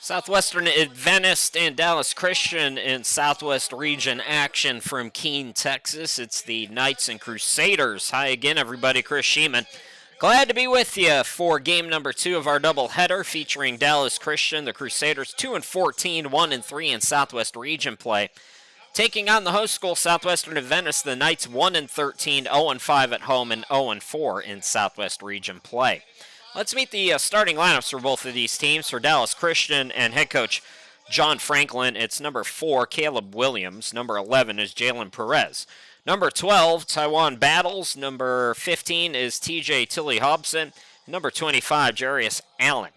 Southwestern Adventist and Dallas Christian in Southwest Region action from Keene, Texas. It's the Knights and Crusaders. Hi again, everybody. Chris Sheeman. Glad to be with you for game number 2 of our doubleheader featuring Dallas Christian, the Crusaders 2-14, 1-3 in Southwest Region play. Taking on the host school, Southwestern Adventist, the Knights 1-13, 0-5 at home, and 0-4 in Southwest Region play. Let's meet the starting lineups for both of these teams. For Dallas Christian and head coach John Franklin, it's number 4, Caleb Williams. Number 11 is Jalen Perez. Number 12, Taiwan Battles. Number 15 is TJ Tilly Hobson. Number 25, Jarius Allen.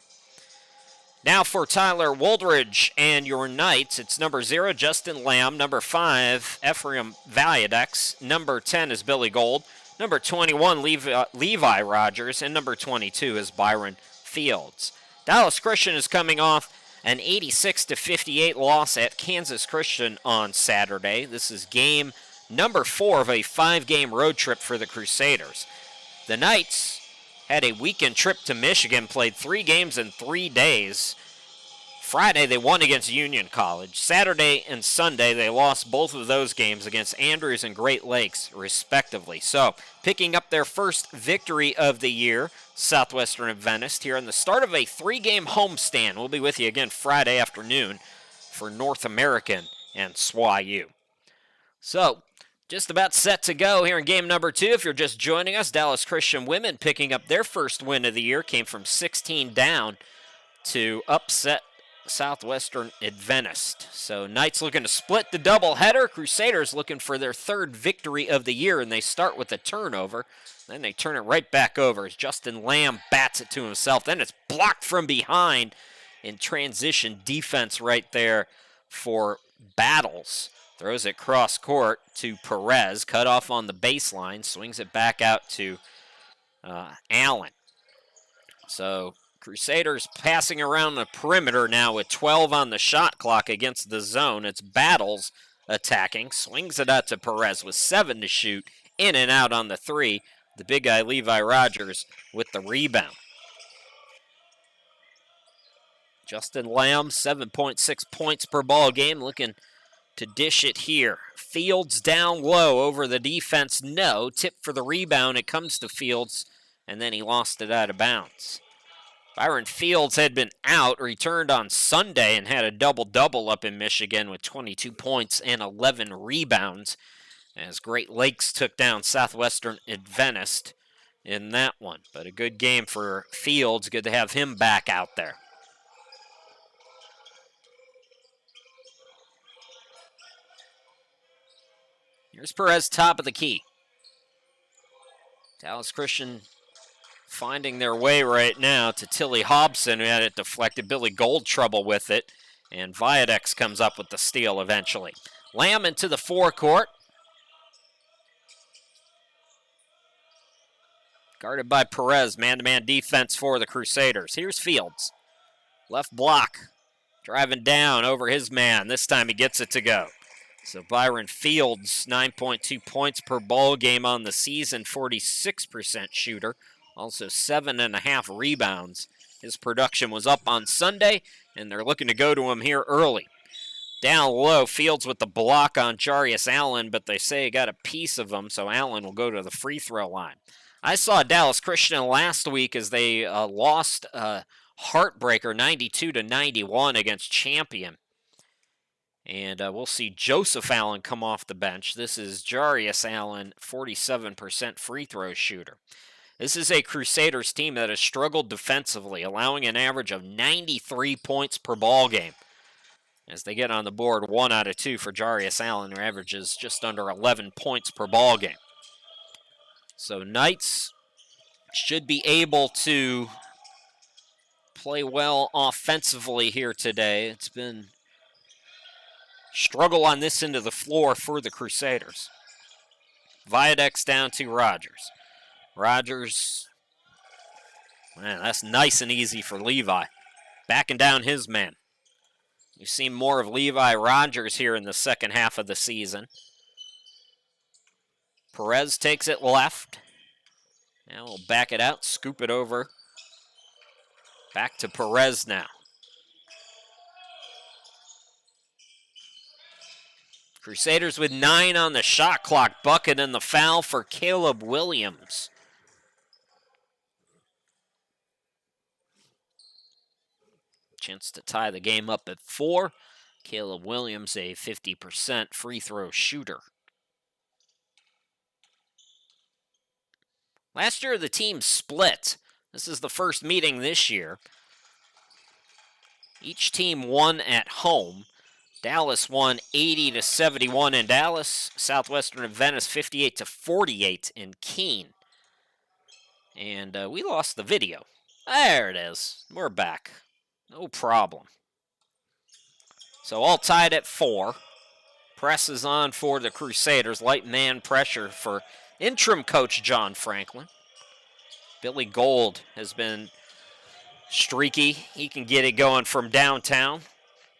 Now for Tyler Woldridge and your Knights, it's number 0, Justin Lamb. Number 5, Ephraim Valiadex. Number 10 is Billy Gold. Number 21, Levi Rogers, and number 22 is Byron Fields. Dallas Christian is coming off an 86-58 loss at Kansas Christian on Saturday. This is game number 4 of a 5-game road trip for the Crusaders. The Knights had a weekend trip to Michigan, played 3 games in 3 days. Friday, they won against Union College. Saturday and Sunday, they lost both of those games against Andrews and Great Lakes, respectively. So, picking up their first victory of the year, Southwestern Adventist, here in the start of a 3-game homestand. We'll be with you again Friday afternoon for North American and SWAU. So, just about set to go here in game number 2. If you're just joining us, Dallas Christian women picking up their first win of the year, came from 16 down to upset Southwestern Adventist. So Knights looking to split the doubleheader. Crusaders looking for their 3rd victory of the year, and they start with a turnover. Then they turn it right back over as Justin Lamb bats it to himself. Then it's blocked from behind in transition defense right there for Battles. Throws it cross court to Perez, cut off on the baseline, swings it back out to Allen. So Crusaders passing around the perimeter now with 12 on the shot clock against the zone. It's Battles attacking, swings it out to Perez with 7 to shoot, in and out on the 3. The big guy Levi Rogers with the rebound. Justin Lamb, 7.6 points per ball game, looking to dish it here. Fields down low over the defense, no. Tip for the rebound, it comes to Fields, and then he lost it out of bounds. Byron Fields had been out, returned on Sunday, and had a double-double up in Michigan with 22 points and 11 rebounds as Great Lakes took down Southwestern Adventist in that one. But a good game for Fields. Good to have him back out there. Here's Perez, top of the key. Dallas Christian finding their way right now to Tilly Hobson, who had it deflected. Billy Gold trouble with it, and Viadex comes up with the steal eventually. Lamb into the forecourt. Guarded by Perez, man-to-man defense for the Crusaders. Here's Fields. Left block, driving down over his man. This time he gets it to go. So Byron Fields, 9.2 points per ball game on the season, 46% shooter. Also 7.5 rebounds. His production was up on Sunday, and they're looking to go to him here early. Down low, Fields with the block on Jarius Allen, but they say he got a piece of him, so Allen will go to the free throw line. I saw Dallas Christian last week as they lost a heartbreaker 92-91 against Champion. And we'll see Joseph Allen come off the bench. This is Jarius Allen, 47% free throw shooter. This is a Crusaders team that has struggled defensively, allowing an average of 93 points per ball game. As they get on the board, 1 out of 2 for Jarius Allen, who averages just under 11 points per ball game. So Knights should be able to play well offensively here today. It's been struggle on this end of the floor for the Crusaders. Viadex down to Rogers. Rogers, man, that's nice and easy for Levi. Backing down his man. We've seen more of Levi Rogers here in the second half of the season. Perez takes it left. Now we'll back it out, scoop it over. Back to Perez now. Crusaders with 9 on the shot clock. Bucket and the foul for Caleb Williams. Chance to tie the game up at 4. Caleb Williams, a 50% free throw shooter. Last year, the team split. This is the first meeting this year. Each team won at home. Dallas won 80-71 in Dallas. Southwestern Adventist 58-48 in Keene. And we lost the video. There it is. We're back. No problem. So all tied at 4. Press is on for the Crusaders. Light man pressure for interim coach John Franklin. Billy Gold has been streaky. He can get it going from downtown.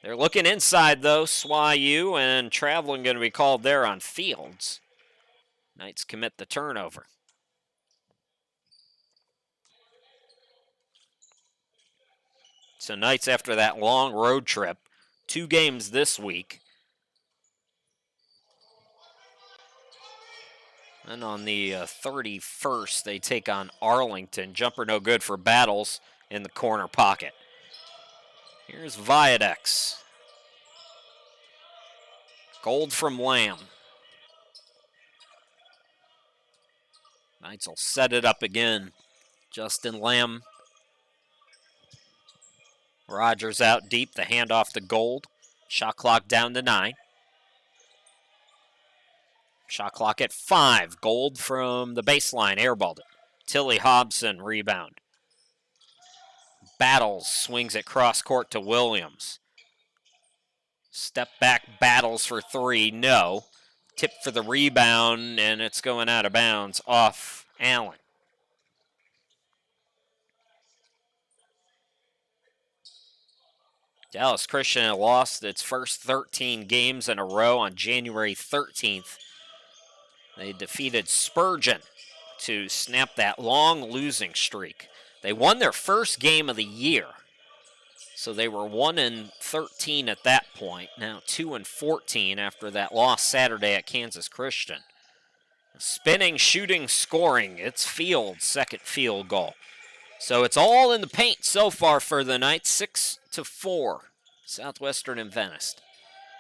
They're looking inside, though. SWAU and traveling going to be called there on Fields. Knights commit the turnover. So Knights, after that long road trip, 2 games this week. And on the 31st, they take on Arlington. Jumper no good for Battles in the corner pocket. Here's Viadex. Gold from Lamb. Knights will set it up again. Justin Lamb. Rogers out deep. The handoff to Gold. Shot clock down to 9. Shot clock at 5. Gold from the baseline. Airballed it. Tilly Hobson rebound. Battles swings it cross court to Williams. Step back Battles for 3. No. Tip for the rebound, and it's going out of bounds off Allen. Dallas Christian lost its first 13 games in a row on January 13th. They defeated Spurgeon to snap that long losing streak. They won their first game of the year. So they were 1-13 at that point. Now 2-14 after that loss Saturday at Kansas Christian. Spinning, shooting, scoring. It's Fields' second field goal. So it's all in the paint so far for the Knights. 6-4. Southwestern Adventist.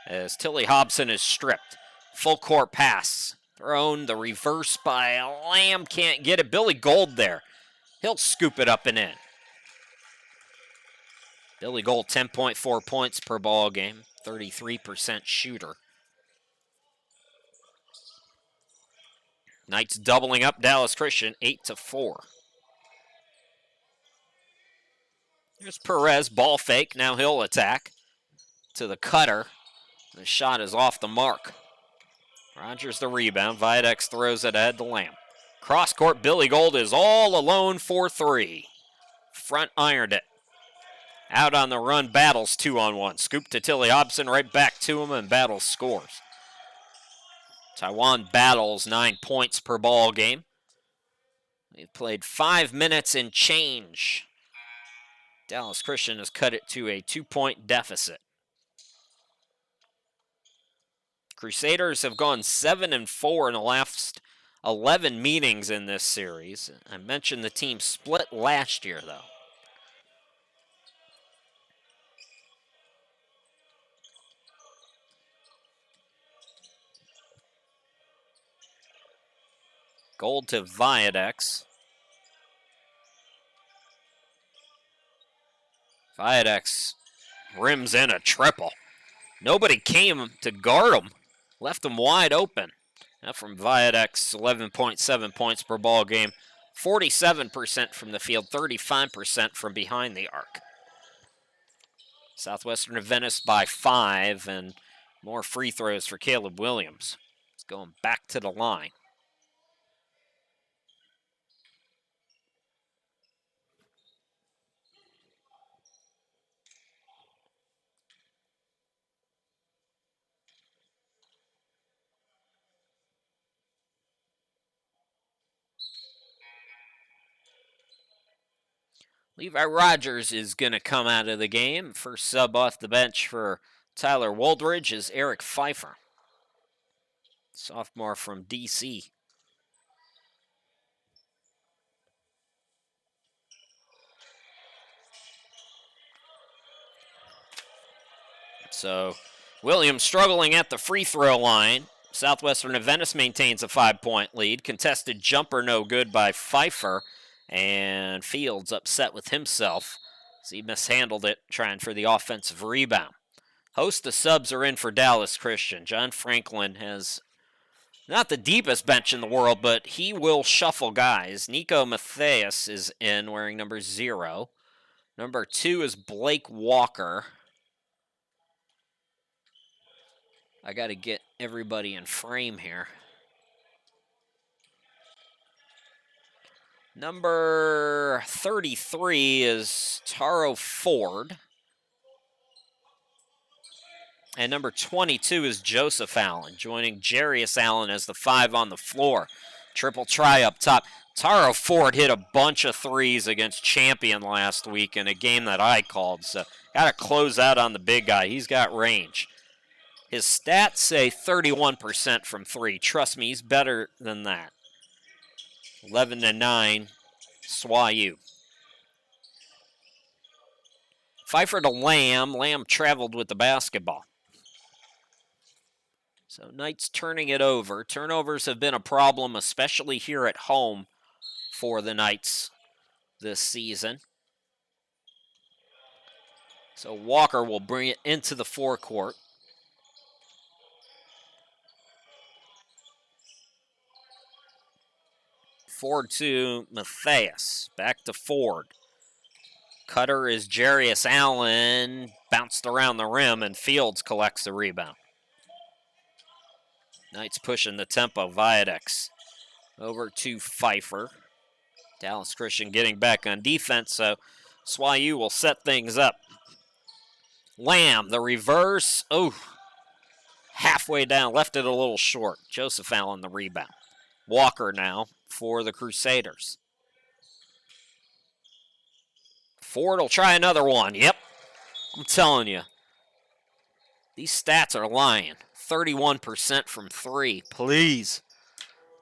As Tilly Hobson is stripped. Full court pass. Thrown, the reverse by Lamb, can't get it. Billy Gold there. He'll scoop it up and in. Billy Gold, 10.4 points per ball game, 33% shooter. Knights doubling up Dallas Christian, 8-4. Here's Perez, ball fake. Now he'll attack to the cutter. The shot is off the mark. Rogers the rebound. Viadex throws it ahead to Lamb. Cross court, Billy Gold is all alone for 3. Front ironed it. Out on the run, Battles 2-on-1. Scoop to Tilly Hobson, right back to him, and Battles scores. Taiwan Battles, 9 points per ball game. They've played 5 minutes and change. Dallas Christian has cut it to a 2-point deficit. Crusaders have gone 7-4 in the last 11 meetings in this series. I mentioned the team split last year, though. Gold to Viadex. Viadex rims in a triple. Nobody came to guard him. Left him wide open. Now from Viadex, 11.7 points per ball game. 47% from the field, 35% from behind the arc. Southwestern Adventist by 5, and more free throws for Caleb Williams. He's going back to the line. Levi Rogers is going to come out of the game. First sub off the bench for Tyler Woldridge is Eric Pfeiffer. sophomore from DC. So Williams struggling at the free throw line. Southwestern Adventist maintains a 5-point lead. Contested jumper no good by Pfeiffer. And Fields upset with himself as he mishandled it, trying for the offensive rebound. Host of subs are in for Dallas Christian. John Franklin has not the deepest bench in the world, but he will shuffle guys. Nico Matthias is in wearing number 0. Number 2 is Blake Walker. I got to get everybody in frame here. Number 33 is Taro Ford. And number 22 is Joseph Allen, joining Jarius Allen as the 5 on the floor. Triple try up top. Taro Ford hit a bunch of threes against Champion last week in a game that I called. So got to close out on the big guy. He's got range. His stats say 31% from 3. Trust me, he's better than that. 11-9, SWAU. Pfeiffer to Lamb. Lamb traveled with the basketball. So Knights turning it over. Turnovers have been a problem, especially here at home for the Knights this season. So Walker will bring it into the forecourt. Ford to Matthias. Back to Ford. Cutter is Jarius Allen. Bounced around the rim, and Fields collects the rebound. Knights pushing the tempo. Viadex over to Pfeiffer. Dallas Christian getting back on defense, so SWAU will set things up. Lamb, the reverse. Oh, halfway down, left it a little short. Joseph Allen, the rebound. Walker now for the Crusaders. Ford will try another one. Yep, I'm telling you. These stats are lying. 31% from 3. Please.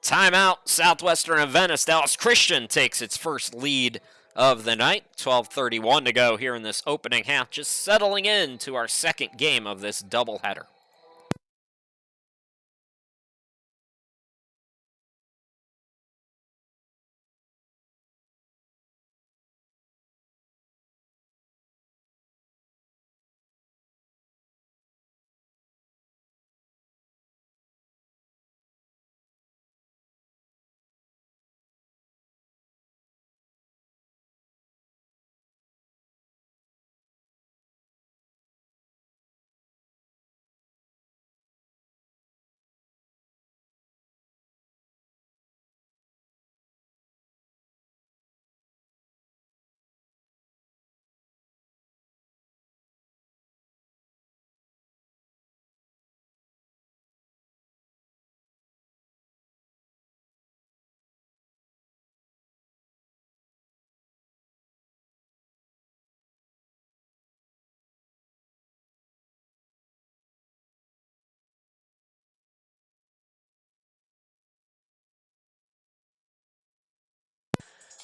Timeout. Southwestern Adventist. Dallas Christian takes its first lead of the night. 12:31 to go here in this opening half. Just settling into our second game of this doubleheader.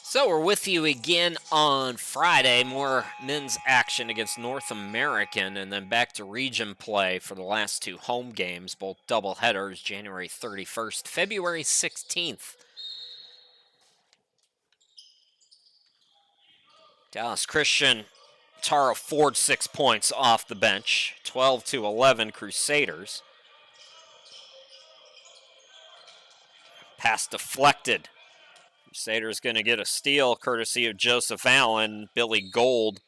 So we're with you again on Friday. More men's action against North American, and then back to region play for the last 2 home games, both doubleheaders, January 31st, February 16th. Dallas Christian, Tara Ford 6 points off the bench, 12-11 Crusaders. Pass deflected. Crusaders going to get a steal courtesy of Joseph Allen. Billy Gold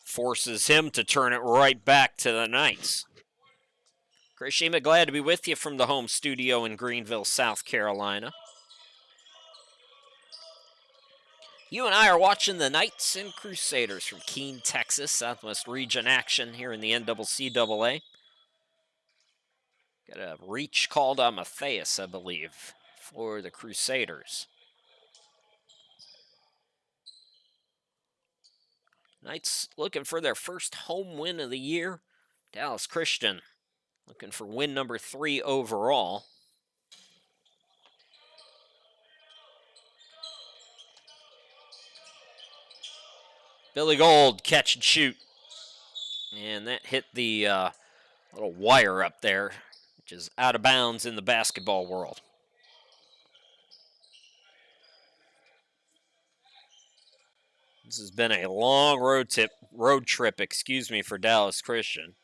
forces him to turn it right back to the Knights. Chris Shima, glad to be with you from the home studio in Greenville, South Carolina. You and I are watching the Knights and Crusaders from Keene, Texas, Southwest Region action here in the NCCAA. Got a reach called on Matthias, I believe, for the Crusaders. Knights looking for their first home win of the year. Dallas Christian Looking for win number 3 overall. Billy Gold, catch and shoot. And that hit the little wire up there, which is out of bounds in the basketball world. This has been a long road trip, for Dallas Christian.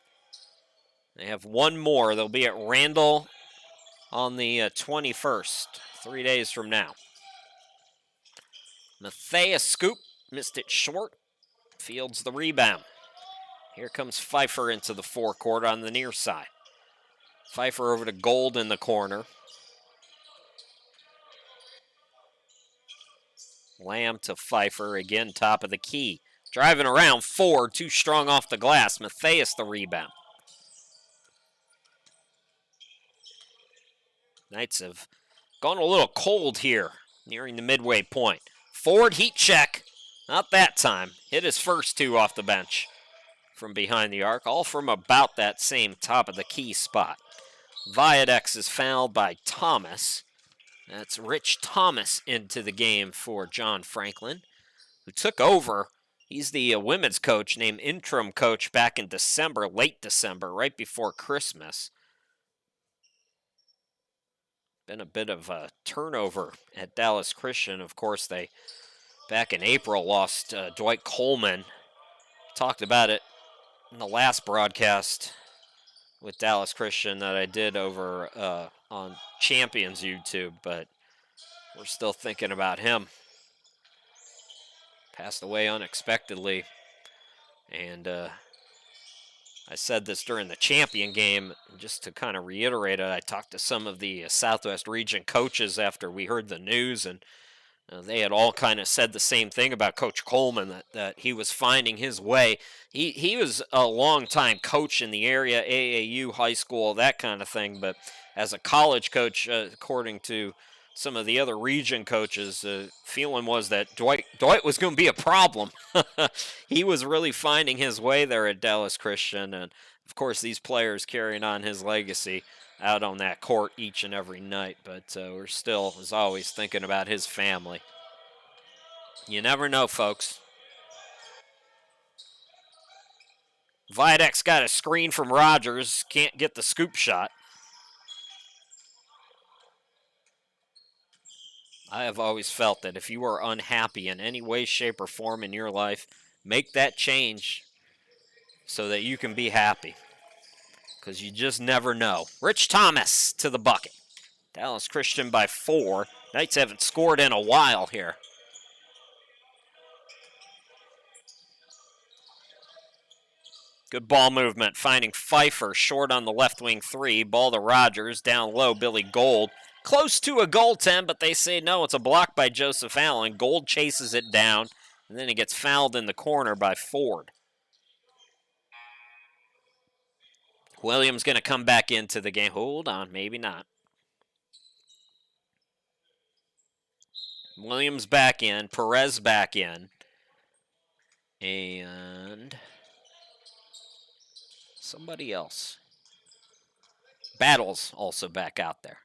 They have one more. They'll be at Randall on the 21st, 3 days from now. Matthias scoop, missed it short. Fields the rebound. Here comes Pfeiffer into the forecourt on the near side. Pfeiffer over to Gold in the corner. Lamb to Pfeiffer, again top of the key. Driving around, Ford, too strong off the glass. Matthias the rebound. Knights have gone a little cold here, nearing the midway point. Ford, heat check. Not that time. Hit his first 2 off the bench from behind the arc, all from about that same top of the key spot. Viadex is fouled by Thomas. That's Rich Thomas into the game for John Franklin, who took over. He's the women's coach, named interim coach back in December, late December, right before Christmas. Been a bit of a turnover at Dallas Christian. Of course, they, back in April, lost Dwight Coleman. Talked about it in the last broadcast with Dallas Christian that I did over on Champions YouTube, but we're still thinking about him. Passed away unexpectedly, and I said this during the champion game, just to kind of reiterate it. I talked to some of the Southwest region coaches after we heard the news, and they had all kind of said the same thing about Coach Coleman, that he was finding his way. He was a long-time coach in the area, AAU, high school, that kind of thing, but as a college coach, according to some of the other region coaches, feeling was that Dwight was going to be a problem. He was really finding his way there at Dallas Christian, and of course these players carrying on his legacy out on that court each and every night, but we're still, as always, thinking about his family. You never know, folks. Viadex got a screen from Rogers, can't get the scoop shot. I have always felt that if you are unhappy in any way, shape, or form in your life, make that change so that you can be happy, because you just never know. Rich Thomas to the bucket. Dallas Christian by 4. Knights haven't scored in a while here. Good ball movement, finding Pfeiffer short on the left wing 3. Ball to Rogers, down low, Billy Gold. Close to a goaltend, but they say no, it's a block by Joseph Allen. Gold chases it down, and then he gets fouled in the corner by Ford. Williams going to come back into the game. Hold on, maybe not. Williams back in, Perez back in, and somebody else. Battles also back out there.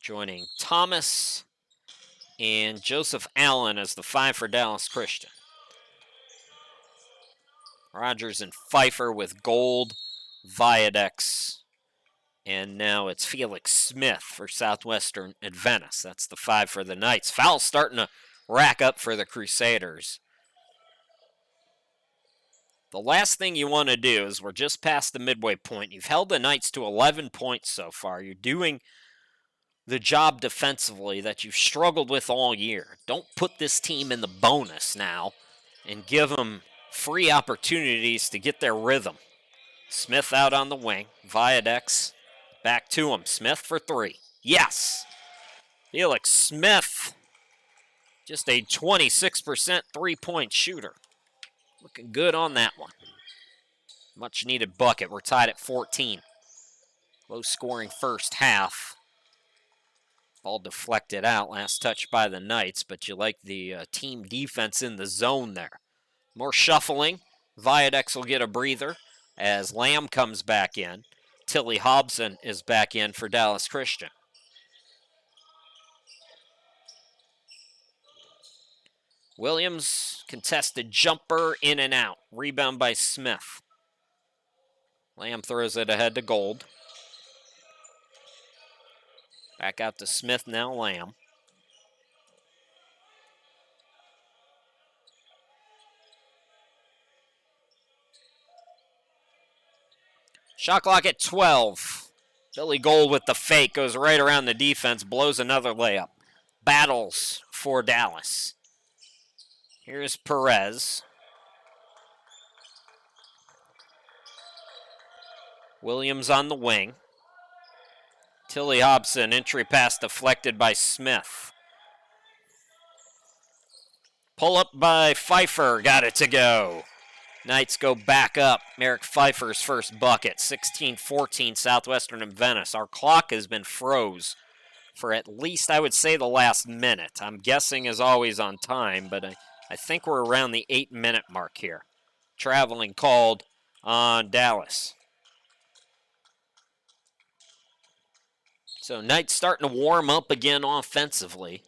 Joining Thomas and Joseph Allen as the 5 for Dallas Christian. Rogers and Pfeiffer with Gold, Viadex, and now it's Felix Smith for Southwestern Adventist. That's the 5 for the Knights. Foul starting to rack up for the Crusaders. The last thing you want to do is, we're just past the midway point. You've held the Knights to 11 points so far. You're doing the job defensively that you've struggled with all year. Don't put this team in the bonus now and give them free opportunities to get their rhythm. Smith out on the wing. Viadex back to him. Smith for 3. Yes! Felix Smith, just a 26% three-point shooter. Looking good on that one. Much needed bucket. We're tied at 14. Low scoring first half. Ball deflected out, last touch by the Knights, but you like the team defense in the zone there. More shuffling. Viadex will get a breather as Lamb comes back in. Tilly Hobson is back in for Dallas Christian. Williams, contested jumper, in and out. Rebound by Smith. Lamb throws it ahead to Gold. Back out to Smith now, Lamb. Shot clock at 12. Billy Gold with the fake, goes right around the defense, blows another layup. Battles for Dallas. Here's Perez. Williams on the wing. Tilly Hobson, entry pass deflected by Smith. Pull up by Pfeiffer, got it to go. Knights go back up. Merrick Pfeiffer's first bucket, 16-14 Southwestern and Venice. Our clock has been froze for at least, I would say, the last minute. I'm guessing as always on time, but I think we're around the 8-minute mark here. Traveling called on Dallas. So Knights starting to warm up again offensively.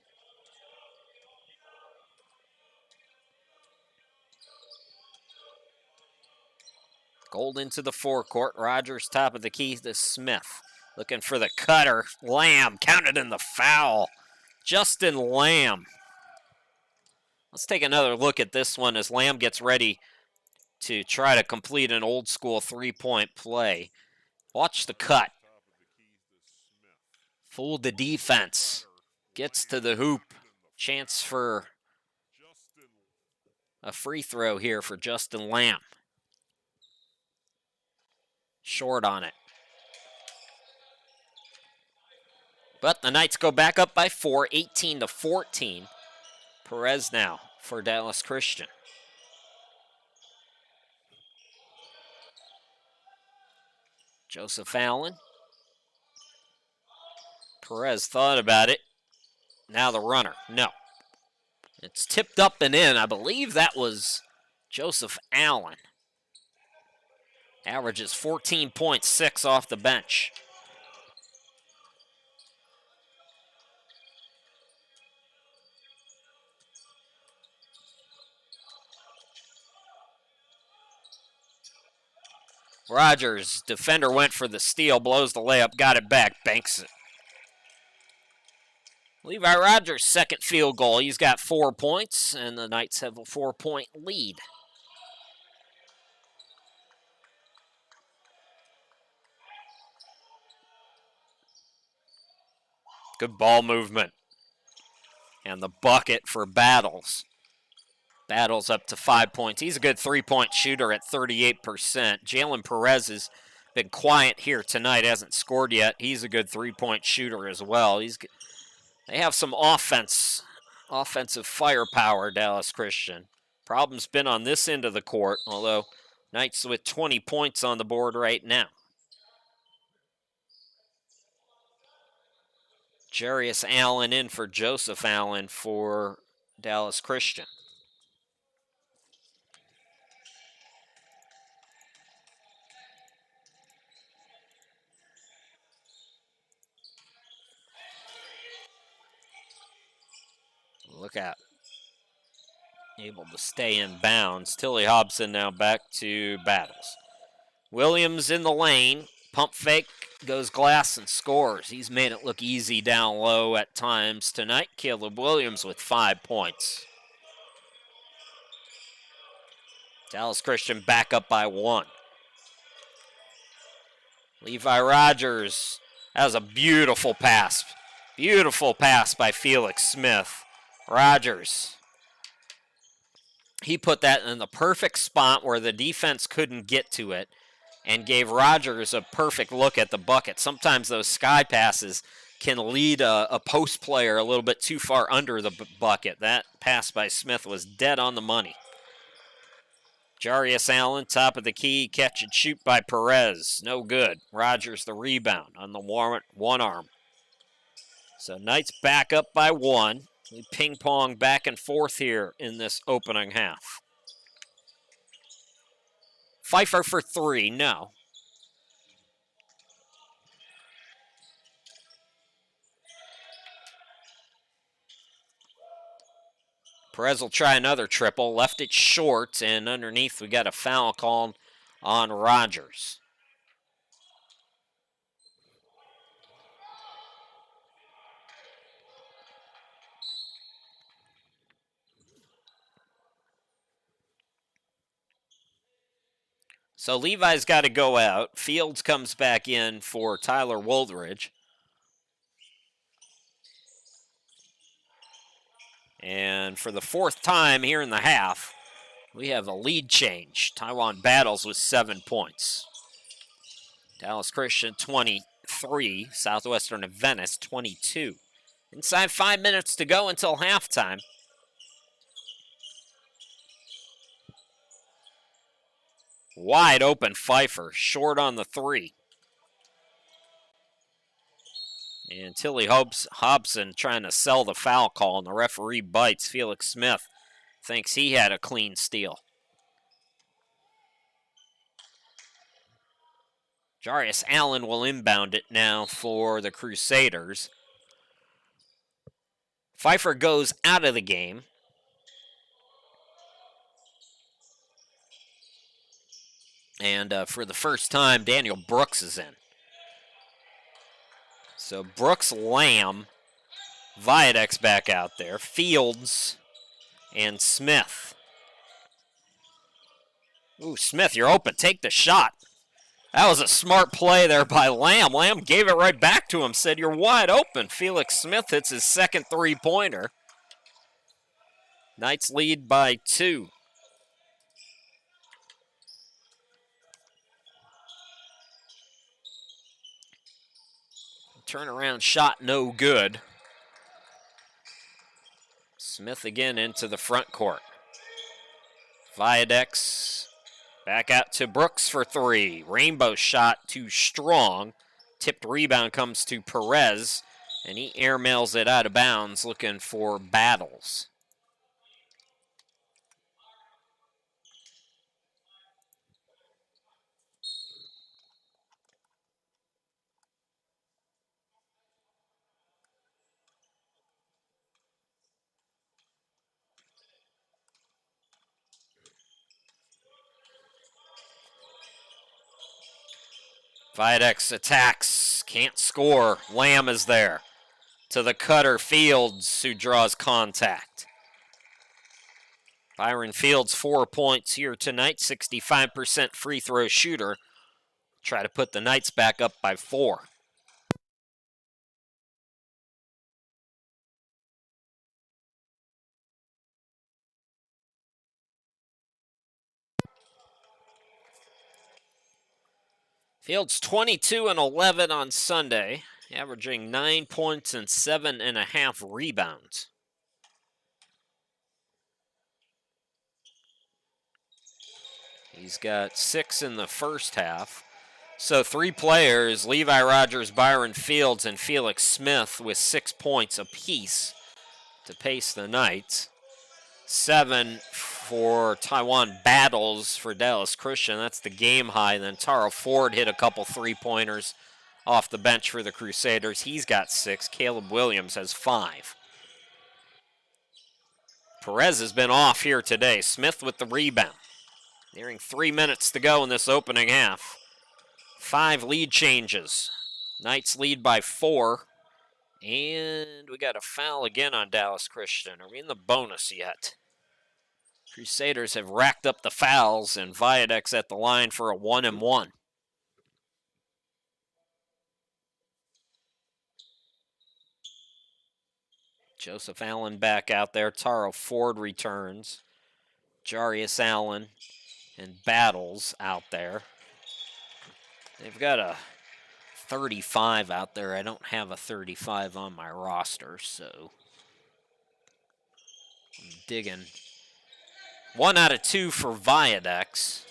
Gold into the forecourt. Rogers top of the key to Smith. Looking for the cutter. Lamb counted in the foul. Justin Lamb. Let's take another look at this one as Lamb gets ready to try to complete an old school three-point play. Watch the cut. Fooled the defense. Gets to the hoop. Chance for a free throw here for Justin Lamb. Short on it. But the Knights go back up by 4, 18-14. Perez now for Dallas Christian. Joseph Allen. Perez thought about it. Now the runner. No. It's tipped up and in. I believe that was Joseph Allen. Averages 14.6 off the bench. Rogers, defender went for the steal, blows the layup, got it back, banks it. Levi Rogers' second field goal. He's got 4 points, and the Knights have a 4-point lead. Good ball movement. And the bucket for Battles. Battles up to 5 points. He's a good three-point shooter at 38%. Jalen Perez has been quiet here tonight, hasn't scored yet. He's a good three-point shooter as well. They have some offensive firepower, Dallas Christian. Problem's been on this end of the court, although Knights with 20 points on the board right now. Jarius Allen in for Joseph Allen for Dallas Christian. Look out. Able to stay in bounds. Tilly Hobson now back to Battles. Williams in the lane. Pump fake, goes glass and scores. He's made it look easy down low at times tonight. Caleb Williams with 5 points. Dallas Christian back up by 1. Levi Rogers. That was a beautiful pass. Beautiful pass by Felix Smith. Rogers. He put that in the perfect spot where the defense couldn't get to it and gave Rogers a perfect look at the bucket. Sometimes those sky passes can lead a post player a little bit too far under the bucket. That pass by Smith was dead on the money. Jarius Allen, top of the key, catch and shoot by Perez. No good. Rogers the rebound on the one arm. So Knights back up by 1. We ping pong back and forth here in this opening half. Pfeiffer for 3, no. Perez will try another triple. Left it short, and underneath we got a foul called on Rogers. So Levi's got to go out. Fields comes back in for Tyler Woldridge. And for the fourth time here in the half, we have a lead change. Taiwan battles with 7 points. Dallas Christian 23, Southwestern Adventist 22. Inside 5 minutes to go until halftime. Wide open Pfeiffer, short on the 3. And Tilly Hobson trying to sell the foul call, and the referee bites. Felix Smith thinks he had a clean steal. Jarius Allen will inbound it now for the Crusaders. Pfeiffer goes out of the game. And for the first time, Daniel Brooks is in. So Brooks, Lamb, Viadex back out there, Fields, and Smith. Ooh, Smith, you're open. Take the shot. That was a smart play there by Lamb. Lamb gave it right back to him, said, you're wide open. Felix Smith hits his second three-pointer. Knights lead by 2. Turnaround shot, no good. Smith again into the front court. Viadex back out to Brooks for 3. Rainbow shot too strong. Tipped rebound comes to Perez, and he airmails it out of bounds looking for Battles. Viadex attacks, can't score. Lamb is there. To the cutter, Fields, who draws contact. Byron Fields, 4 points here tonight, 65% free throw shooter. Try to put the Knights back up by 4. Fields 22 and 11 on Sunday, averaging 9 points and 7.5 rebounds. He's got 6 in the first half. So 3 players, Levi Rogers, Byron Fields, and Felix Smith with 6 points apiece to pace the Knights. 7 for Taiwan Battles for Dallas Christian. That's the game high. Then Taro Ford hit a couple 3-pointers off the bench for the Crusaders. He's got 6. Caleb Williams has 5. Perez has been off here today. Smith with the rebound. Nearing 3 minutes to go in this opening half. 5 lead changes. Knights lead by 4. And we got a foul again on Dallas Christian. Are we in the bonus yet? Crusaders have racked up the fouls, and Viadex at the line for a 1-and-1. Joseph Allen back out there. Taro Ford returns. Jarius Allen and Battles out there. They've got a 35 out there. I don't have a 35 on my roster, so I'm digging. 1 out of 2 for Viadex.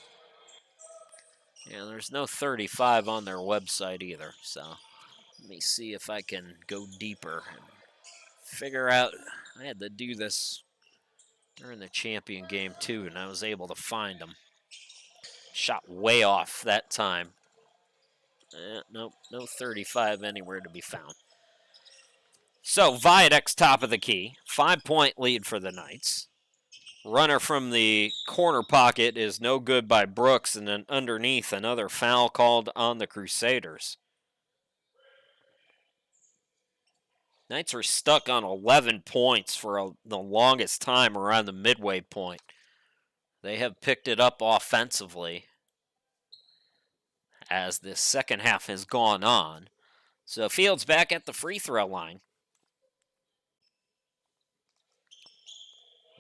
Yeah, there's no 35 on their website either, so let me see if I can go deeper and figure out. I had to do this during the champion game too, and I was able to find them. Shot way off that time. Nope, no 35 anywhere to be found. So Viadex top of the key. 5-point lead for the Knights. Runner from the corner pocket is no good by Brooks, and then underneath another foul called on the Crusaders. Knights were stuck on 11 points for the longest time around the midway point. They have picked it up offensively as the second half has gone on. So Fields back at the free throw line.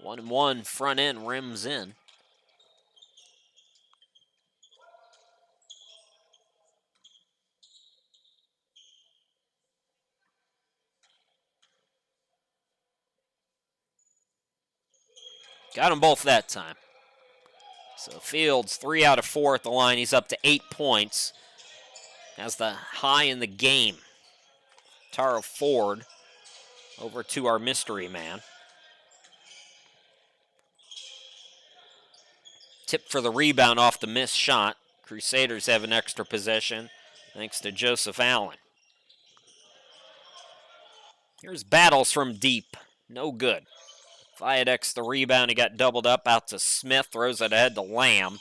1-1 front end, rims in. Got them both that time. So Fields, 3 out of 4 at the line. He's up to 8 points. Has the high in the game. Taro Ford over to our mystery man. Tip for the rebound off the missed shot. Crusaders have an extra possession thanks to Joseph Allen. Here's Battles from deep. No good. Viadex the rebound. He got doubled up out to Smith. Throws it ahead to Lamb.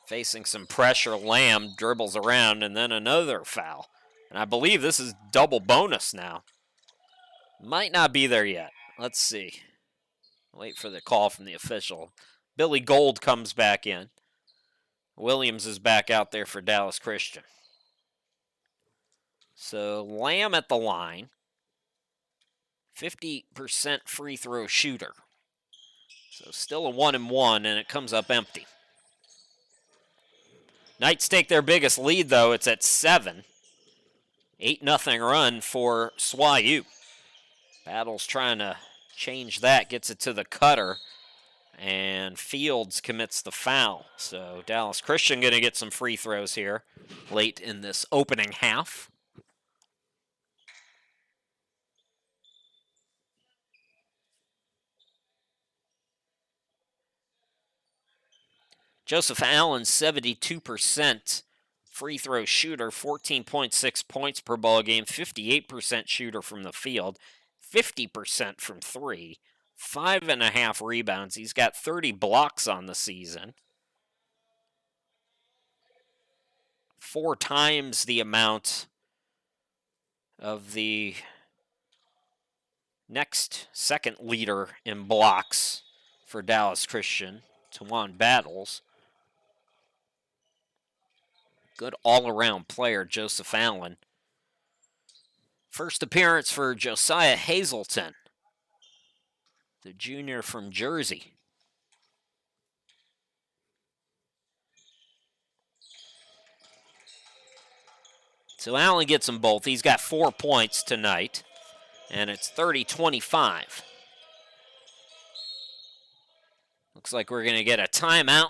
Facing some pressure. Lamb dribbles around and then another foul. And I believe this is double bonus now. Might not be there yet. Let's see. Wait for the call from the official. Billy Gold comes back in. Williams is back out there for Dallas Christian. So Lamb at the line. 50% free throw shooter. So still a 1-1, and it comes up empty. Knights take their biggest lead, though. It's at 7. 8-0 run for SWAU. Battles trying to change that. Gets it to the cutter. And Fields commits the foul. So Dallas Christian going to get some free throws here late in this opening half. Joseph Allen, 72% free throw shooter, 14.6 points per ball game, 58% shooter from the field, 50% from 3, 5.5 rebounds. He's got 30 blocks on the season. 4 times the amount of the next second leader in blocks for Dallas Christian, Tawan Battles. Good all-around player, Joseph Allen. First appearance for Josiah Hazelton, the junior from Jersey. So Allen gets them both. He's got 4 points tonight, and it's 30-25. Looks like we're going to get a timeout.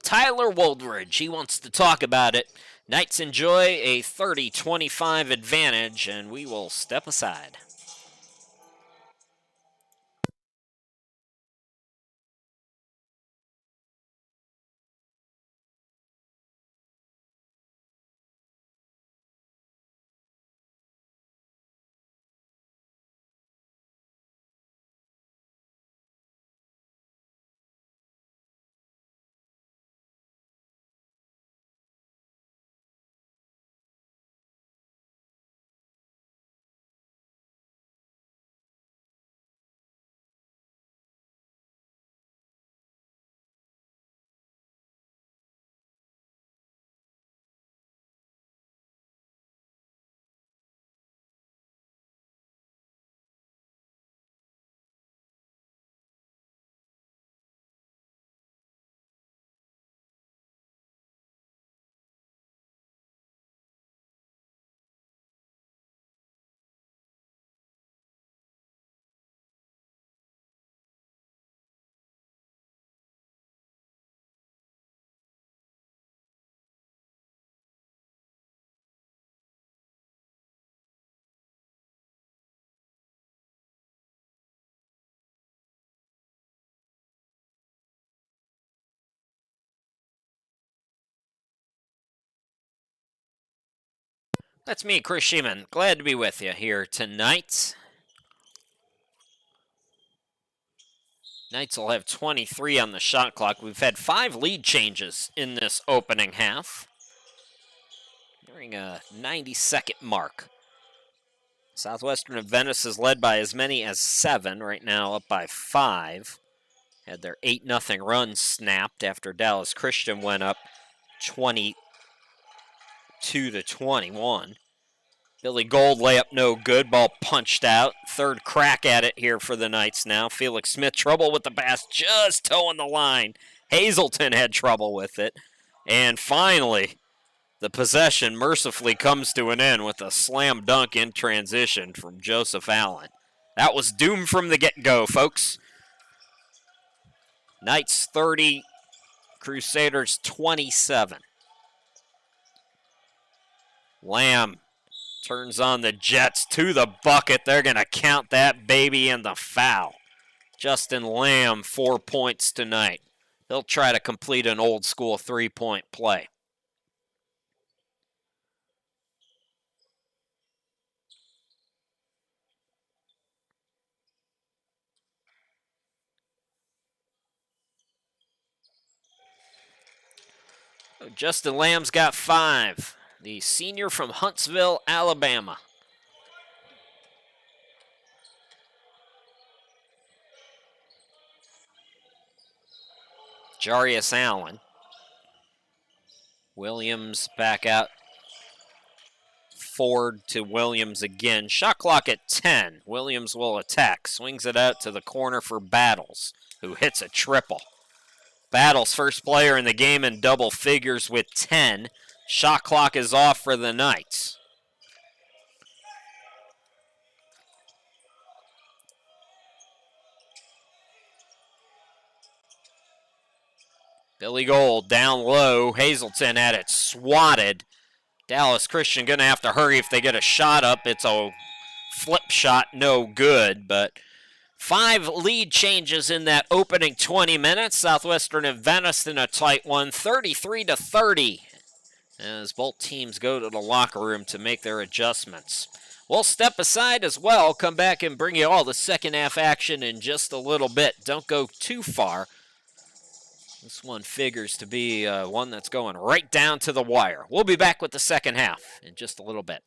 Tyler Woldridge, he wants to talk about it. Knights enjoy a 30-25 advantage, and we will step aside. That's me, Chris Sheeman. Glad to be with you here tonight. Knights will have 23 on the shot clock. We've had 5 lead changes in this opening half. Nearing a 90-second mark. Southwestern Adventist is led by as many as 7, right now up by 5. Had their 8-0 run snapped after Dallas Christian went up 22-21. Billy Gold layup no good. Ball punched out. Third crack at it here for the Knights now. Felix Smith trouble with the pass, just toeing the line. Hazelton had trouble with it. And finally, the possession mercifully comes to an end with a slam dunk in transition from Joseph Allen. That was doomed from the get-go, folks. Knights 30, Crusaders 27. Lamb turns on the Jets to the bucket. They're going to count that baby in the foul. Justin Lamb, 4 points tonight. He'll try to complete an old school 3-point play. Justin Lamb's got 5. The senior from Huntsville, Alabama. Jarius Allen. Williams back out. Ford to Williams again. Shot clock at 10. Williams will attack. Swings it out to the corner for Battles, who hits a triple. Battles, first player in the game in double figures with 10. Shot clock is off for the Knights. Billy Gold down low. Hazelton had it swatted. Dallas Christian going to have to hurry if they get a shot up. It's a flip shot, no good, but 5 lead changes in that opening 20 minutes. Southwestern Adventist in a tight one, 33-30, as both teams go to the locker room to make their adjustments. We'll step aside as well, come back and bring you all the second half action in just a little bit. Don't go too far. This one figures to be one that's going right down to the wire. We'll be back with the second half in just a little bit.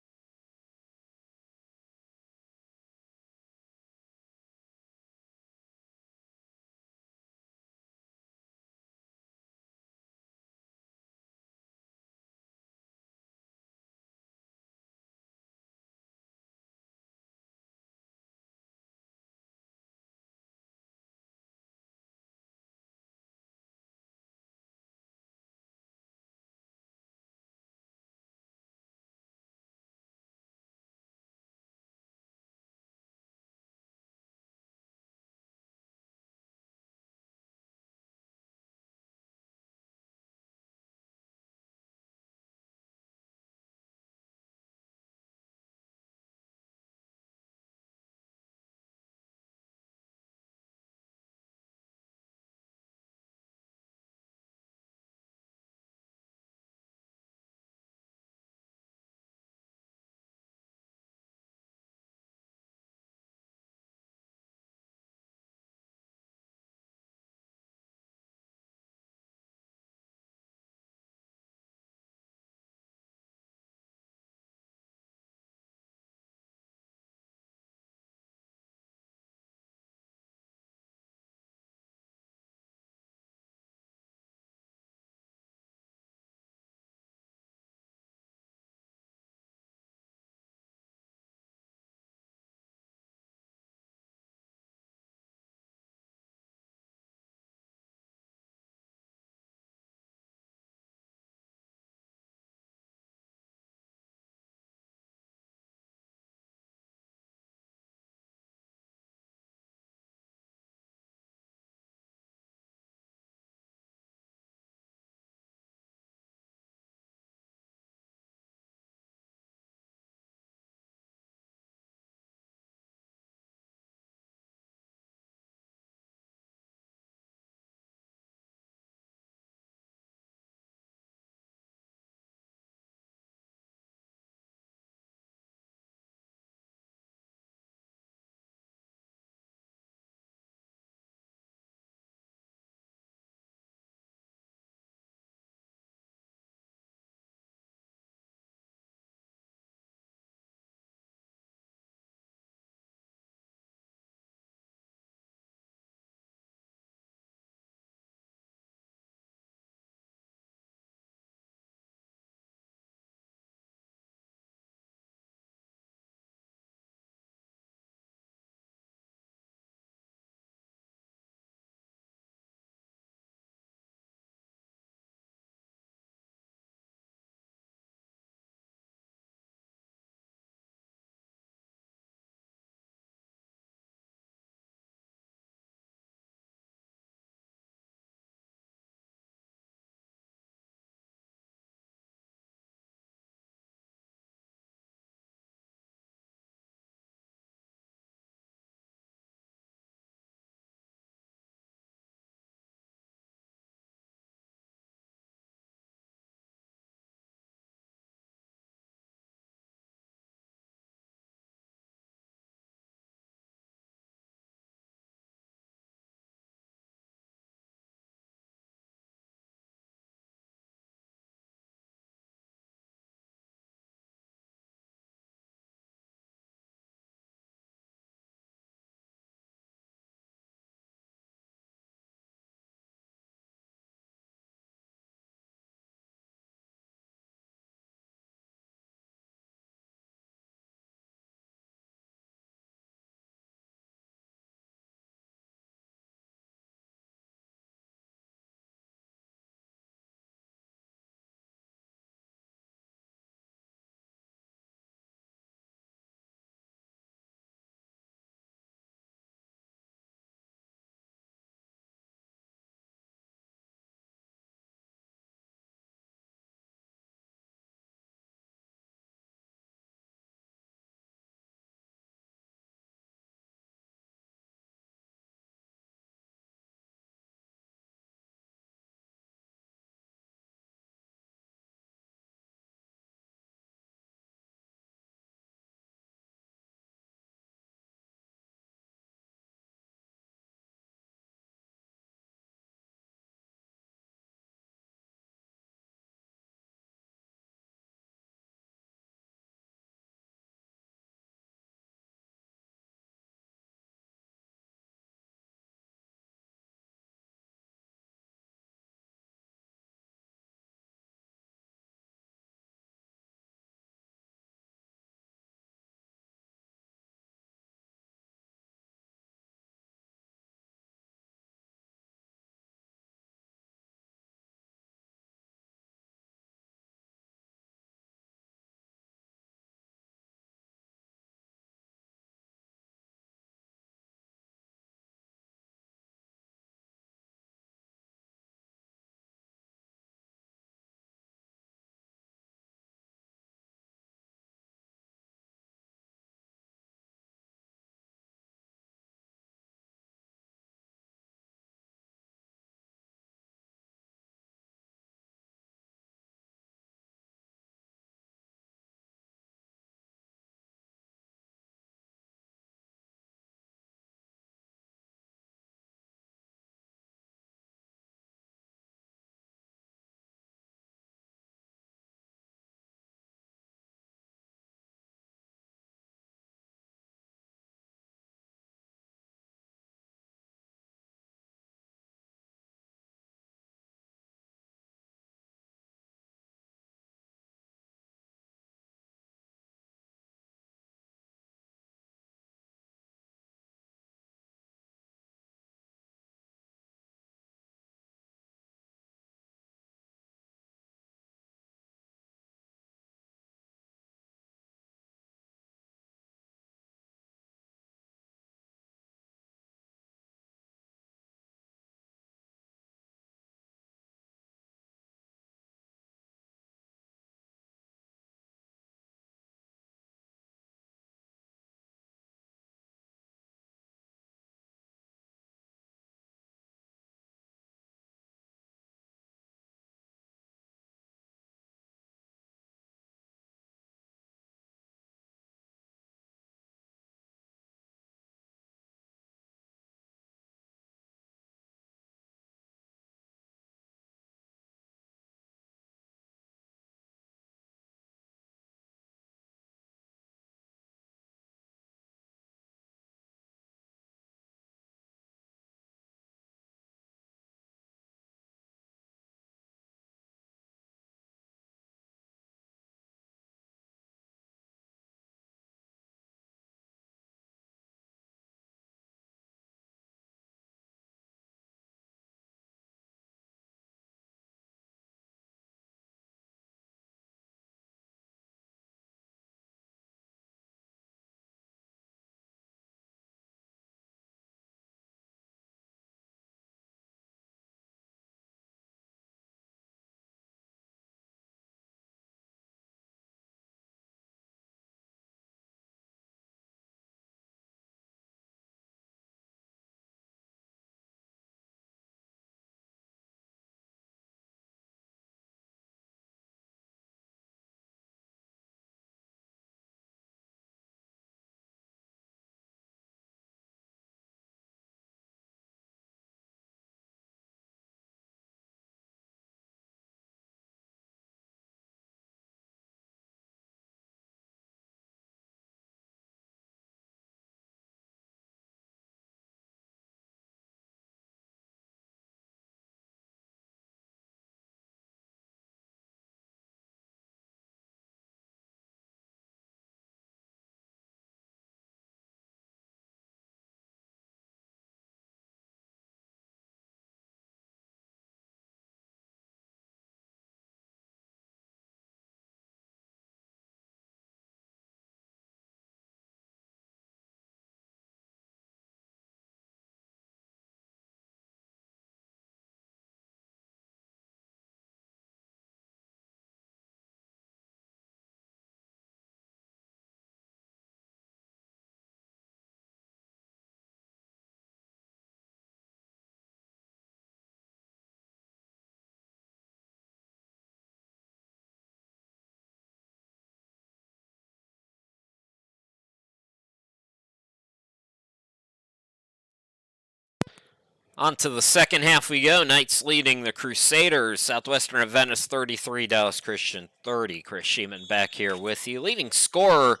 On to the second half we go. Knights leading the Crusaders. Southwestern Adventist 33, Dallas Christian 30. Chris Sheeman back here with you. Leading scorer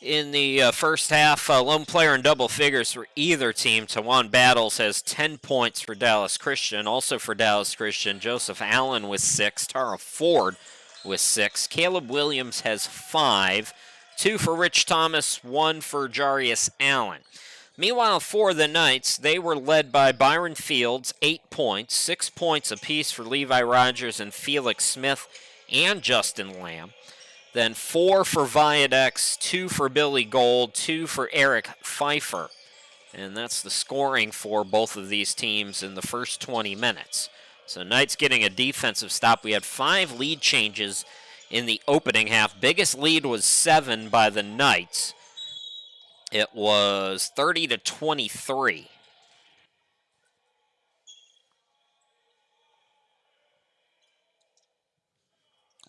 in the first half, lone player in double figures for either team. Tawan Battles has 10 points for Dallas Christian. Also for Dallas Christian, Joseph Allen with 6. Tara Ford with 6. Caleb Williams has 5. 2 for Rich Thomas, 1 for Jarius Allen. Meanwhile, for the Knights, they were led by Byron Fields, 8 points, 6 points apiece for Levi Rogers and Felix Smith and Justin Lamb. Then 4 for Viadex, 2 for Billy Gold, 2 for Eric Pfeiffer. And that's the scoring for both of these teams in the first 20 minutes. So Knights getting a defensive stop. We had 5 lead changes in the opening half. Biggest lead was 7 by the Knights. It was 30-23.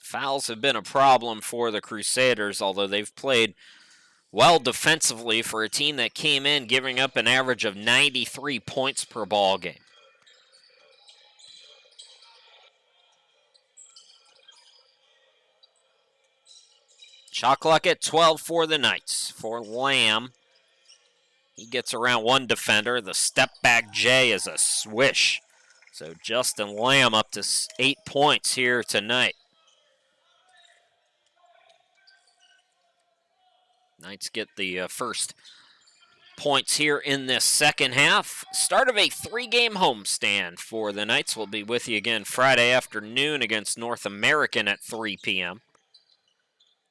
Fouls have been a problem for the Crusaders, although they've played well defensively for a team that came in giving up an average of 93 points per ball game. Shot clock at 12 for the Knights. For Lamb, he gets around one defender. The step back J is a swish. So Justin Lamb up to 8 points here tonight. Knights get the first points here in this second half. Start of a 3-game homestand for the Knights. We'll be with you again Friday afternoon against North American at 3 p.m.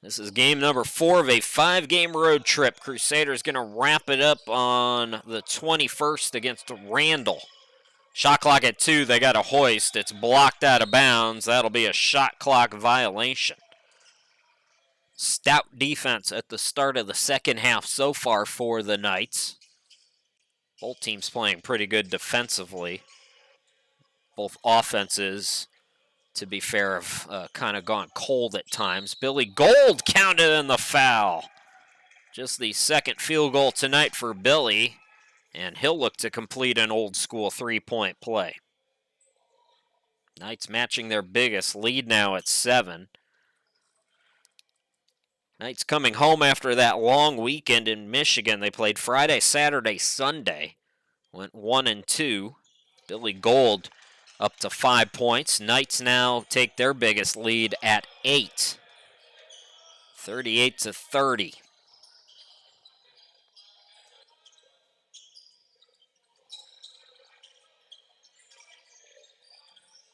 This is game number 4 of a 5-game road trip. Crusaders going to wrap it up on the 21st against Randall. Shot clock at 2. They got a hoist. It's blocked out of bounds. That'll be a shot clock violation. Stout defense at the start of the second half so far for the Knights. Both teams playing pretty good defensively. Both offenses, to be fair, have kind of gone cold at times. Billy Gold counted in the foul. Just the second field goal tonight for Billy, and he'll look to complete an old school 3-point play. Knights matching their biggest lead now at 7. Knights coming home after that long weekend in Michigan. They played Friday, Saturday, Sunday. Went 1-2. Billy Gold up to 5 points. Knights now take their biggest lead at 8. 38-30.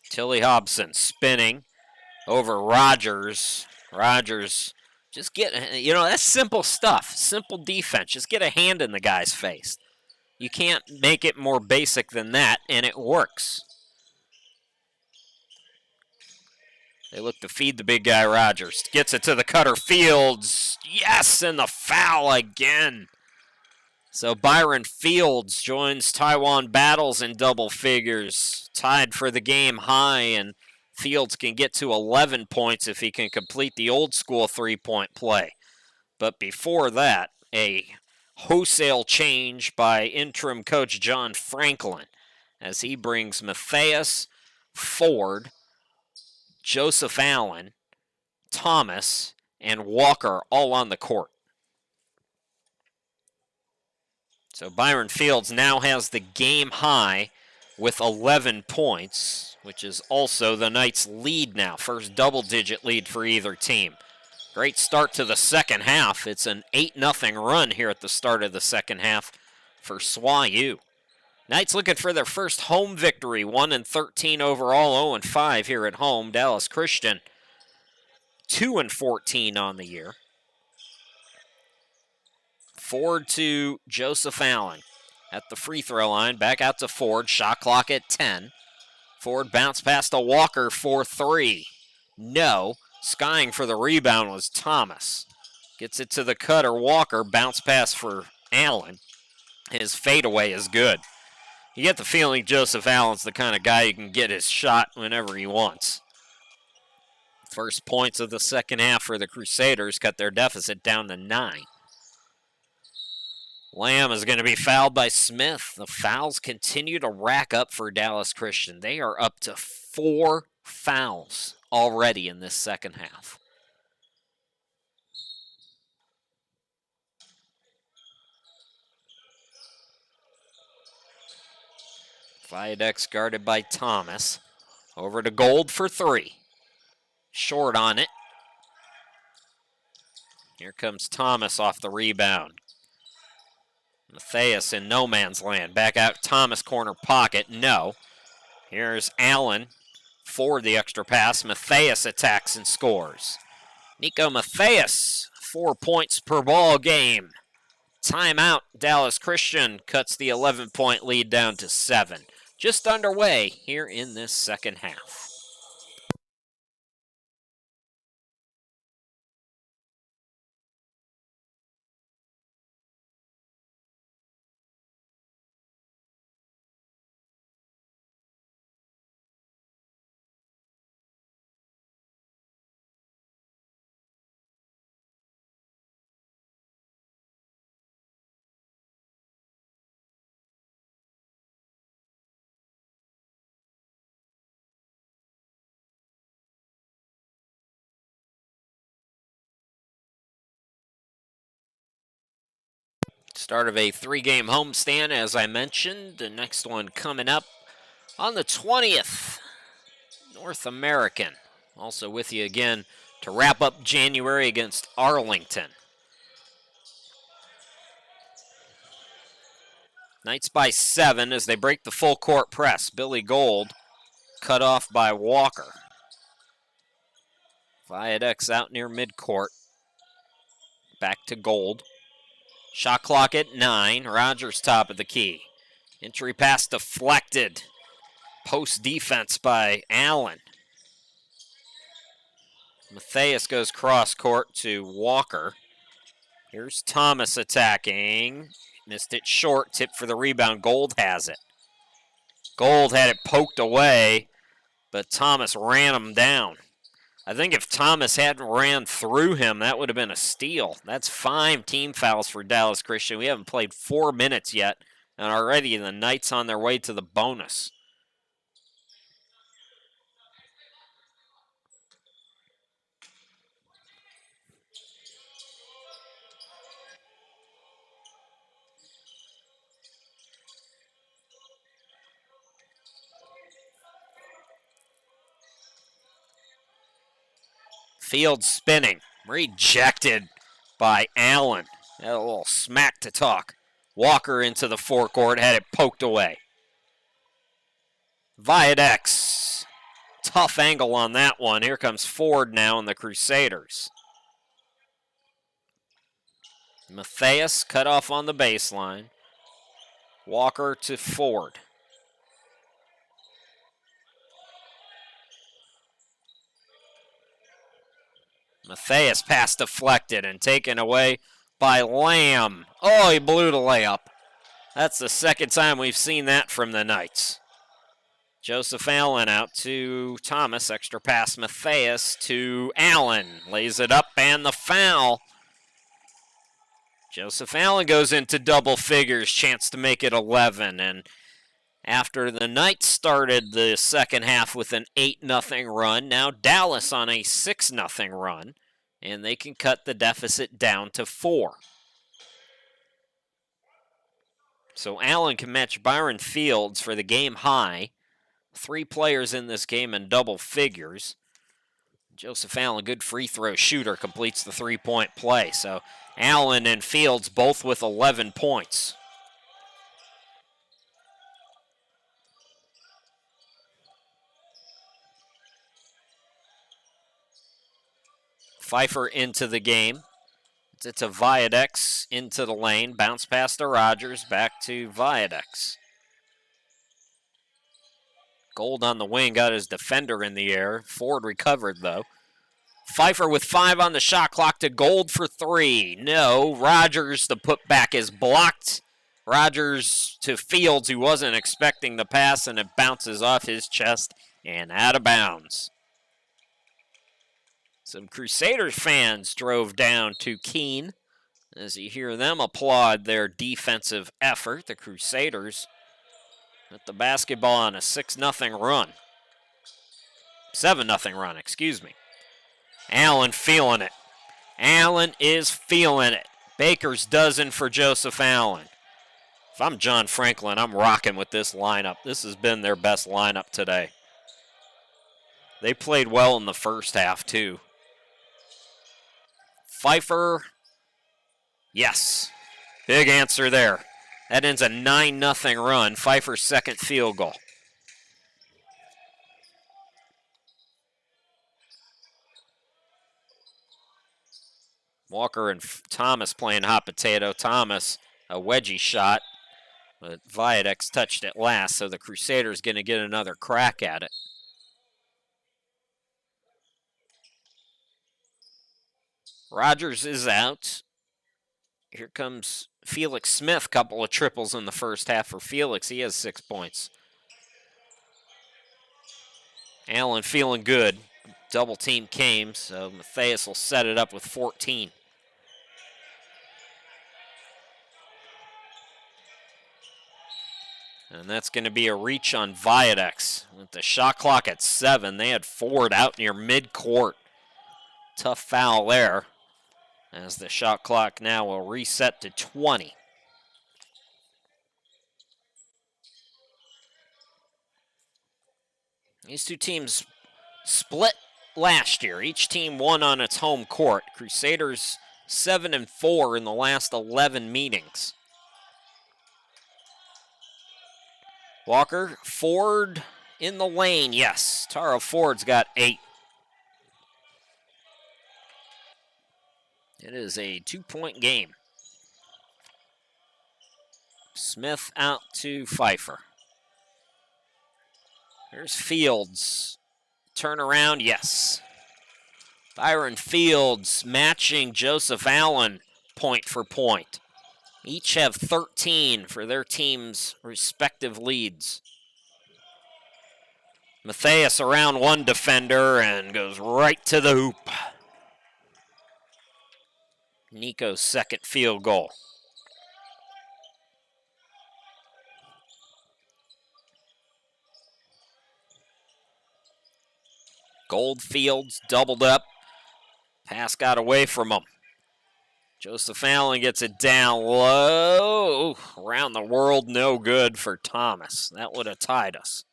Tilly Hobson spinning over Rogers. Rogers just get, that's simple stuff. Simple defense. Just get a hand in the guy's face. You can't make it more basic than that, and it works. They look to feed the big guy Rogers. Gets it to the cutter Fields. Yes, and the foul again. So Byron Fields joins Taiwan Battles in double figures. Tied for the game high, and Fields can get to 11 points if he can complete the old school 3-point play. But before that, a wholesale change by interim coach John Franklin as he brings Matthias, Ford, Joseph Allen, Thomas, and Walker all on the court. So Byron Fields now has the game high with 11 points, which is also the Knights' lead now. First double-digit lead for either team. Great start to the second half. It's an 8-0 run here at the start of the second half for SWAU. Knights looking for their first home victory, 1-13 overall, 0-5 here at home. Dallas Christian, 2-14 on the year. Ford to Joseph Allen at the free throw line. Back out to Ford. Shot clock at 10. Ford bounced past a Walker for 3. No. Skying for the rebound was Thomas. Gets it to the cutter. Walker. Bounce pass for Allen. His fadeaway is good. You get the feeling Joseph Allen's the kind of guy who can get his shot whenever he wants. First points of the second half for the Crusaders cut their deficit down to 9. Lamb is going to be fouled by Smith. The fouls continue to rack up for Dallas Christian. They are up to 4 fouls already in this second half. Viadex guarded by Thomas. Over to Gold for 3. Short on it. Here comes Thomas off the rebound. Matthias in no man's land. Back out Thomas corner pocket. No. Here's Allen for the extra pass. Matthias attacks and scores. Nico Matthias, 4 points per ball game. Timeout. Dallas Christian cuts the 11-point lead down to 7. Just underway here in this second half. Start of a 3-game homestand, as I mentioned. The next one coming up on the 20th. North American. Also with you again to wrap up January against Arlington. Knights by 7 as they break the full court press. Billy Gold cut off by Walker. Viadex out near midcourt. Back to Gold. Shot clock at 9. Rogers top of the key. Entry pass deflected. Post defense by Allen. Matthias goes cross court to Walker. Here's Thomas attacking. Missed it short. Tip for the rebound. Gold has it. Gold had it poked away, but Thomas ran him down. I think if Thomas hadn't ran through him, that would have been a steal. That's 5 team fouls for Dallas Christian. We haven't played 4 minutes yet, and already the Knights on their way to the bonus. Field spinning, rejected by Allen. Had a little smack to talk. Walker into the forecourt, had it poked away. Viadex, tough angle on that one. Here comes Ford now in the Crusaders. Matthias cut off on the baseline. Walker to Ford. Matthias pass deflected and taken away by Lamb. Oh, he blew the layup. That's the second time we've seen that from the Knights. Joseph Allen out to Thomas. Extra pass Matthias to Allen. Lays it up and the foul. Joseph Allen goes into double figures. Chance to make it 11. And after the Knights started the second half with an 8-0 run, now Dallas on a 6-0 run, and they can cut the deficit down to 4. So Allen can match Byron Fields for the game high. 3 players in this game in double figures. Joseph Allen, good free throw shooter, completes the 3-point play. So Allen and Fields both with 11 points. Pfeiffer into the game. It's a Viadex into the lane. Bounce pass to Rogers. Back to Viadex. Gold on the wing. Got his defender in the air. Ford recovered, though. Pfeiffer with 5 on the shot clock to Gold for 3. No. Rogers, the putback is blocked. Rogers to Fields, who wasn't expecting the pass, and it bounces off his chest and out of bounds. Some Crusaders fans drove down to Keene as you hear them applaud their defensive effort. The Crusaders with the basketball on a 6-0 run. 7-0 run, excuse me. Allen feeling it. Allen is feeling it. Baker's dozen for Joseph Allen. If I'm John Franklin, I'm rocking with this lineup. This has been their best lineup today. They played well in the first half, too. Pfeiffer, yes. Big answer there. That ends a 9-0 run. Pfeiffer's second field goal. Walker and Thomas playing hot potato. Thomas, a wedgie shot, but Viadex touched it last, so the Crusaders going to get another crack at it. Rogers is out. Here comes Felix Smith. Couple of triples in the first half for Felix. He has 6 points. Allen feeling good. Double team came, so Matthias will set it up with 14. And that's going to be a reach on Viadex. With the shot clock at 7, they had Ford out near midcourt. Tough foul there, as the shot clock now will reset to 20. These two teams split last year. Each team won on its home court. Crusaders 7-4 in the last 11 meetings. Walker, Ford in the lane, yes. Tara Ford's got 8. It is a 2-point game. Smith out to Pfeiffer. There's Fields. Turnaround, yes. Byron Fields matching Joseph Allen point for point. Each have 13 for their team's respective leads. Matthias around one defender and goes right to the hoop. Nico's second field goal. Goldfields doubled up. Pass got away from him. Joseph Allen gets it down low. Around the world, no good for Thomas. That would have tied us.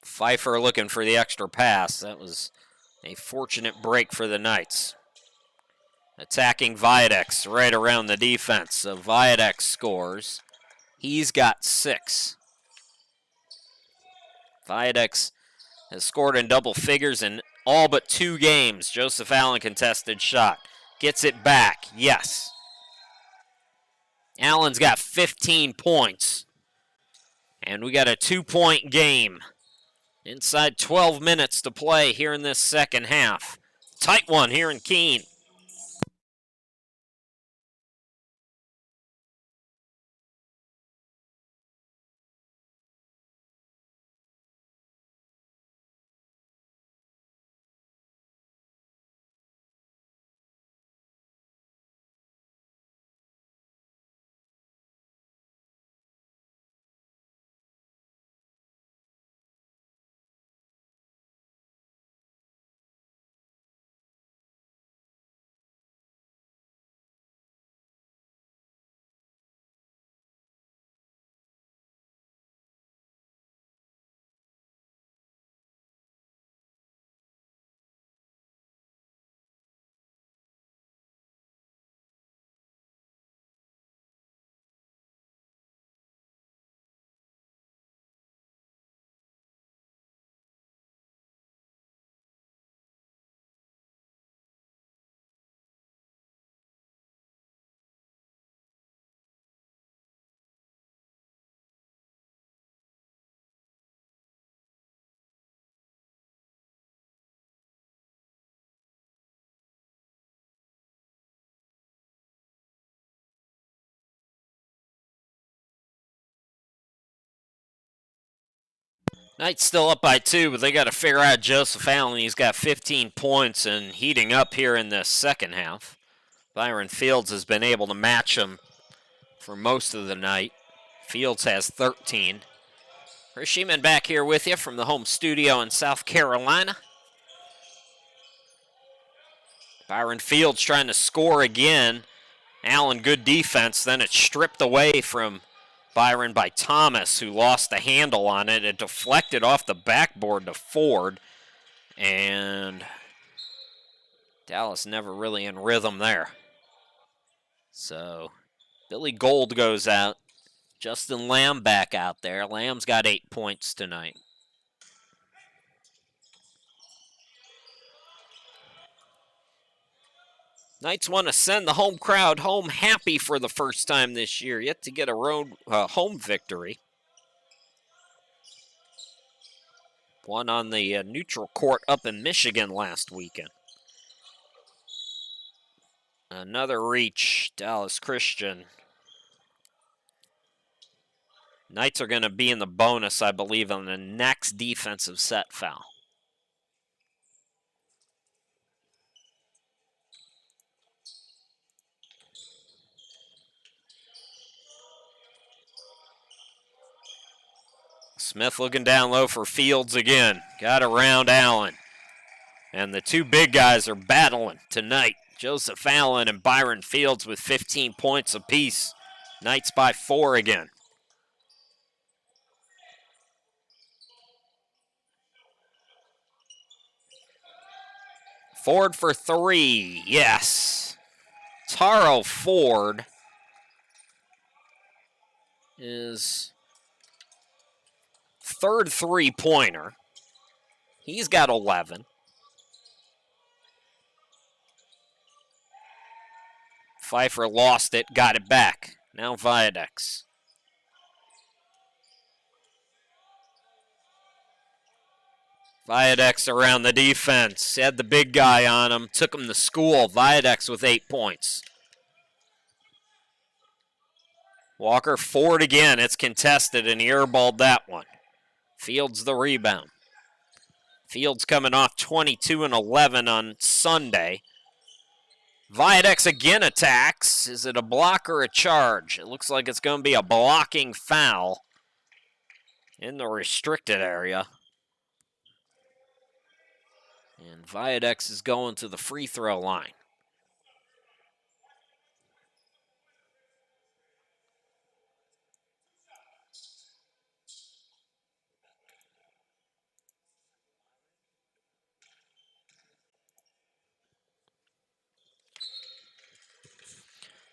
Pfeiffer looking for the extra pass. That was a fortunate break for the Knights. Attacking Viadex right around the defense. So Viadex scores. He's got 6. Viadex has scored in double figures in all but 2 games. Joseph Allen contested shot. Gets it back. Yes. Allen's got 15 points. And we got a 2-point game. Inside 12 minutes to play here in this second half. Tight one here in Keene. Knights still up by 2, but they got to figure out Joseph Allen. He's got 15 points and heating up here in the second half. Byron Fields has been able to match him for most of the night. Fields has 13. Chris Sheeman back here with you from the home studio in South Carolina. Byron Fields trying to score again. Allen, good defense. Then it's stripped away from Byron by Thomas, who lost the handle on it. It deflected off the backboard to Ford. And Dallas never really in rhythm there. So Billy Gold goes out. Justin Lamb back out there. Lamb's got 8 points tonight. Knights want to send the home crowd home happy for the first time this year, yet to get a road home victory. One on the neutral court up in Michigan last weekend. Another reach, Dallas Christian. Knights are going to be in the bonus, I believe, on the next defensive set foul. Smith looking down low for Fields again. Got around Allen. And the two big guys are battling tonight. Joseph Allen and Byron Fields with 15 points apiece. Knights by 4 again. Ford for 3, yes. Taro Ford is third 3-pointer. He's got 11. Pfeiffer lost it, got it back. Now Viadex. Viadex around the defense. Had the big guy on him, took him to school. Viadex with 8 points. Walker Ford again. It's contested, and he airballed that one. Fields the rebound. Fields coming off 22 and 11 on Sunday. Viadex again attacks. Is it a block or a charge? It looks like it's going to be a blocking foul in the restricted area. And Viadex is going to the free throw line.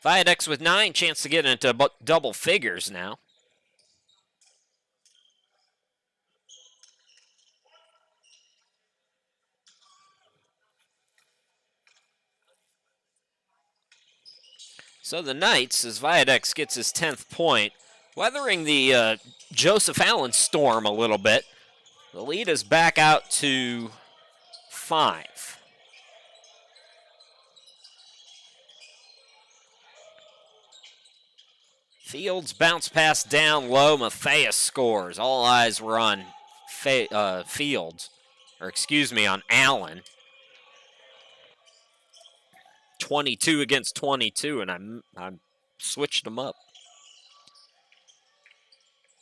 Viadex with 9, chance to get into double figures now. So the Knights, as Viadex gets his 10th point, weathering the Joseph Allen storm a little bit. The lead is back out to 5. Fields bounce pass down low. Matthias scores. All eyes were on Fields, or excuse me, on Allen. 22 against 22, and I switched them up.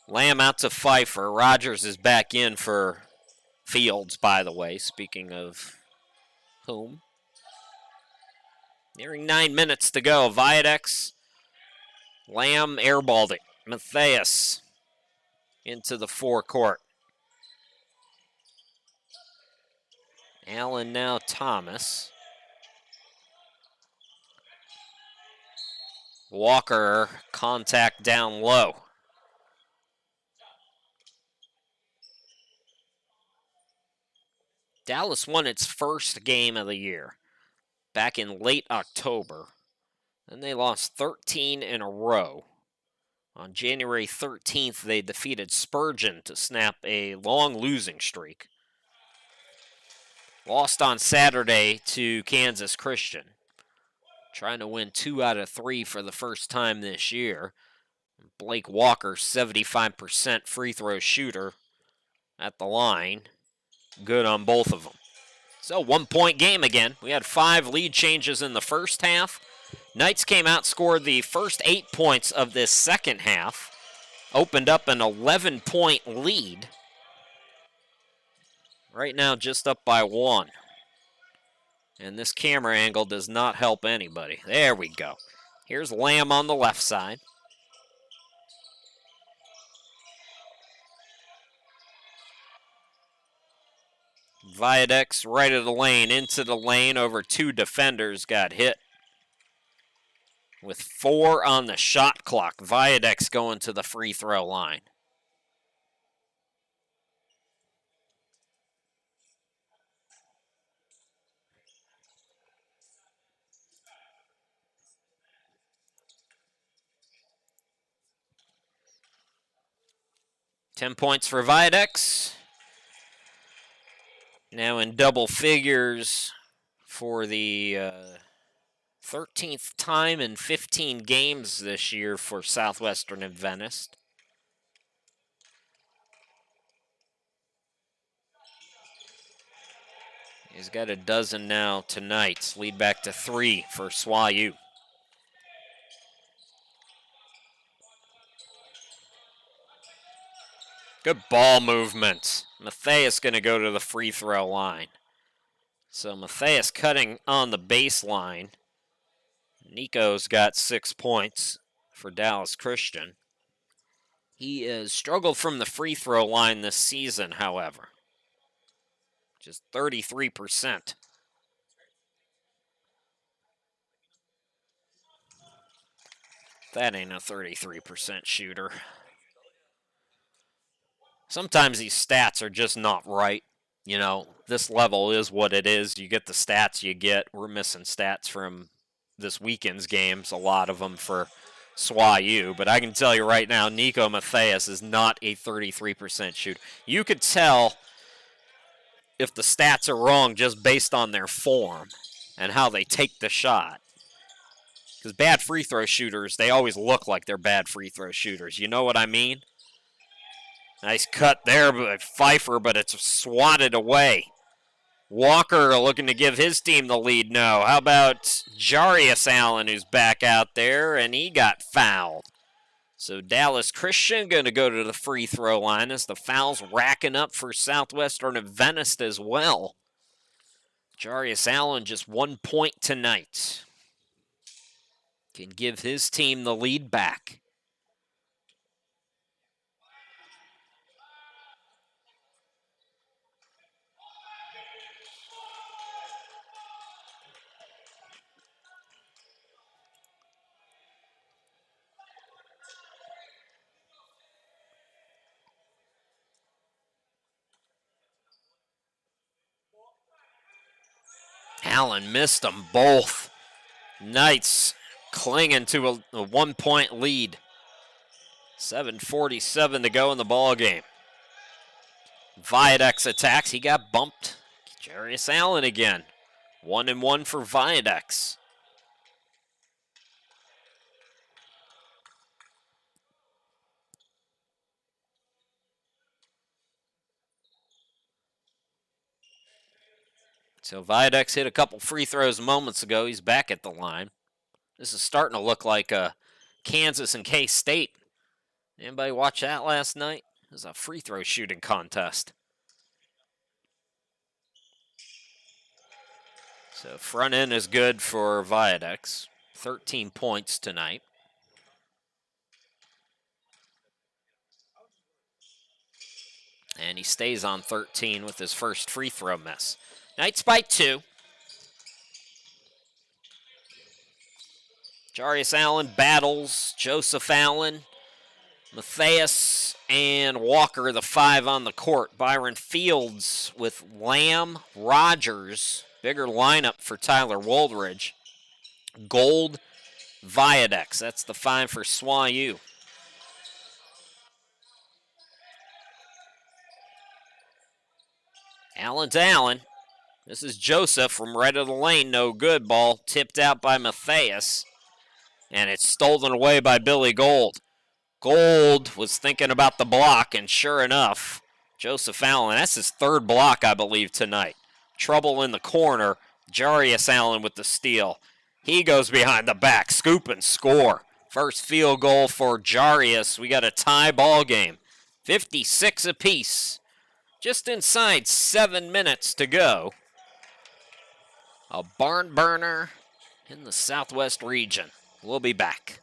Lamb out to Pfeiffer. Rogers is back in for Fields, by the way, speaking of whom. Nearing 9 minutes to go. Viadex. Lamb airballed it. Matthias into the forecourt. Allen now Thomas. Walker contact down low. Dallas won its first game of the year back in late October. Then they lost 13 in a row. On January 13th, they defeated Spurgeon to snap a long losing streak. Lost on Saturday to Kansas Christian. Trying to win 2 out of 3 for the first time this year. Blake Walker, 75% free throw shooter, at the line. Good on both of them. So 1-point game again. We had 5 lead changes in the first half. Knights came out, scored the first 8 points of this second half. Opened up an 11-point lead. Right now just up by 1. And this camera angle does not help anybody. There we go. Here's Lamb on the left side. Viadex right of the lane, into the lane, over 2 defenders, got hit. With 4 on the shot clock, Viadex going to the free throw line. $10 points for Viadex. Now in double figures for the 13th time in 15 games this year for Southwestern Adventist. He's got a dozen now tonight. Lead back to 3 for SWAU. Good ball movement. Matthias going to go to the free throw line. So Matthias cutting on the baseline. Nico's got 6 points for Dallas Christian. He has struggled from the free throw line this season, however. Just 33%. That ain't a 33% shooter. Sometimes these stats are just not right. You know, this level is what it is. You get the stats you get. We're missing stats from this weekend's games, a lot of them for SWAU. But I can tell you right now, Nico Matthias is not a 33% shooter. You could tell if the stats are wrong just based on their form and how they take the shot. Because bad free throw shooters, they always look like they're bad free throw shooters. You know what I mean? Nice cut there by Pfeiffer, but it's swatted away. Walker looking to give his team the lead. No. How about Jarius Allen, who's back out there, and he got fouled. So Dallas Christian going to go to the free throw line as the fouls racking up for Southwestern Adventist as well. Jarius Allen just 1 point tonight. Can give his team the lead back. Allen missed them both. Knights clinging to a 1 point lead. 7:47 to go in the ball game. Viadex attacks. He got bumped. Jarius Allen again. 1-1 for Viadex. So Viadex hit a couple free throws moments ago. He's back at the line. This is starting to look like a Kansas and K-State. Anybody watch that last night? It was a free throw shooting contest. So front end is good for Viadex. 13 points tonight. And he stays on 13 with his first free throw miss. Knights by 2. Jarius Allen battles Joseph Allen, Matthias, and Walker, the 5 on the court. Byron Fields with Lamb, Rogers. Bigger lineup for Tyler Woldridge. Gold, Viadex. That's the 5 for SWAU. Allen to Allen. This is Joseph from right of the lane. No good. Ball tipped out by Matthias. And it's stolen away by Billy Gold. Gold was thinking about the block, and sure enough, Joseph Allen, that's his third block, I believe, tonight. Trouble in the corner. Jarius Allen with the steal. He goes behind the back, scoop and score. First field goal for Jarius. We got a tie ball game. 56 apiece. Just inside 7 minutes to go. A barn burner in the Southwest region. We'll be back.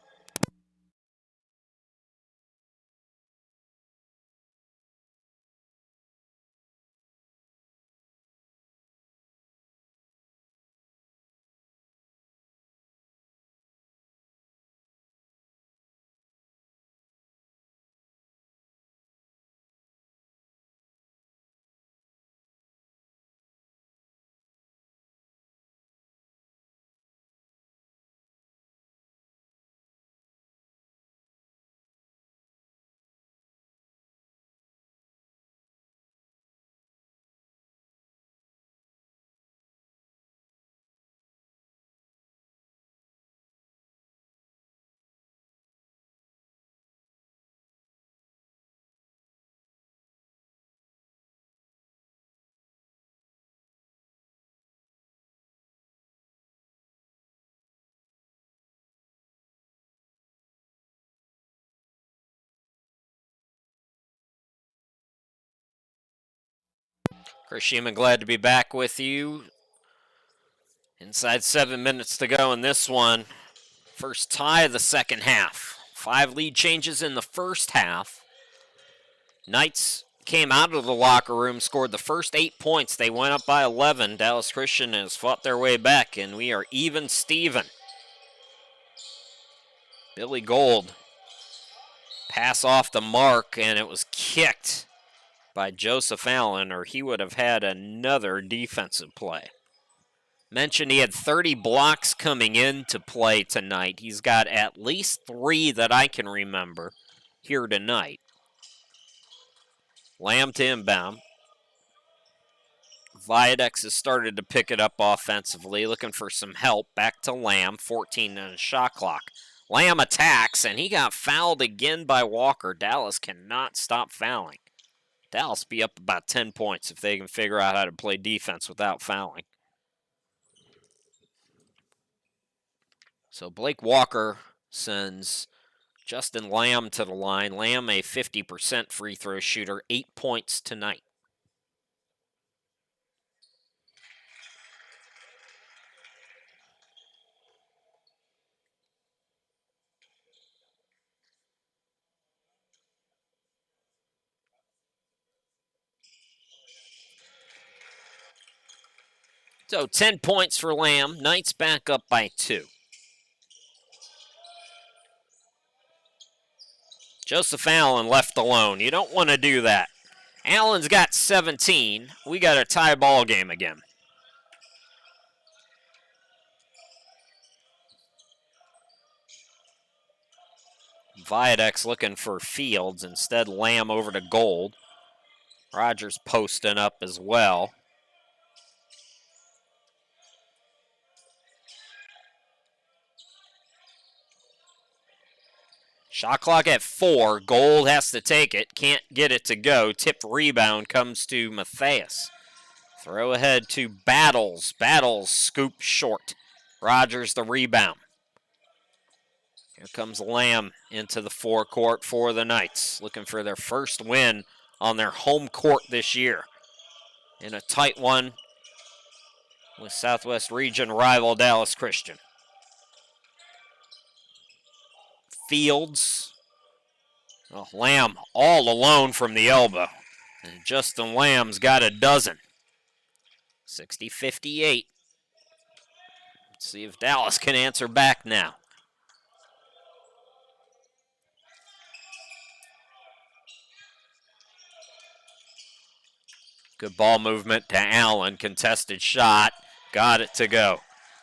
Chris Sheeman, glad to be back with you. Inside 7 minutes to go in this one. First tie of the second half. 5 lead changes in the first half. Knights came out of the locker room, scored the first 8 points. They went up by 11. Dallas Christian has fought their way back, and we are even Steven. Billy Gold pass off the mark, and it was kicked by Joseph Allen, or he would have had another defensive play. Mentioned he had 30 blocks coming into play tonight. He's got at least 3 that I can remember here tonight. Lamb to inbound. Viadex has started to pick it up offensively, looking for some help. Back to Lamb, 14 on the shot clock. Lamb attacks, and he got fouled again by Walker. Dallas cannot stop fouling. Dallas be up about 10 points if they can figure out how to play defense without fouling. So Blake Walker sends Justin Lamb to the line. Lamb, a 50% free throw shooter, 8 points tonight. So 10 points for Lamb. Knights back up by 2. Joseph Allen left alone. You don't want to do that. Allen's got 17. We got a tie ball game again. Viadex looking for Fields. Instead, Lamb over to Gold. Rogers posting up as well. Shot clock at 4. Gold has to take it. Can't get it to go. Tipped rebound comes to Matthias. Throw ahead to Battles. Battles scoop short. Rogers the rebound. Here comes Lamb into the forecourt for the Knights. Looking for their first win on their home court this year. In a tight one with Southwest Region rival Dallas Christian. Fields. Oh, Lamb all alone from the elbow. And Justin Lamb's got a dozen. 60-58. Let's see if Dallas can answer back now. Good ball movement to Allen. Contested shot. Got it to go.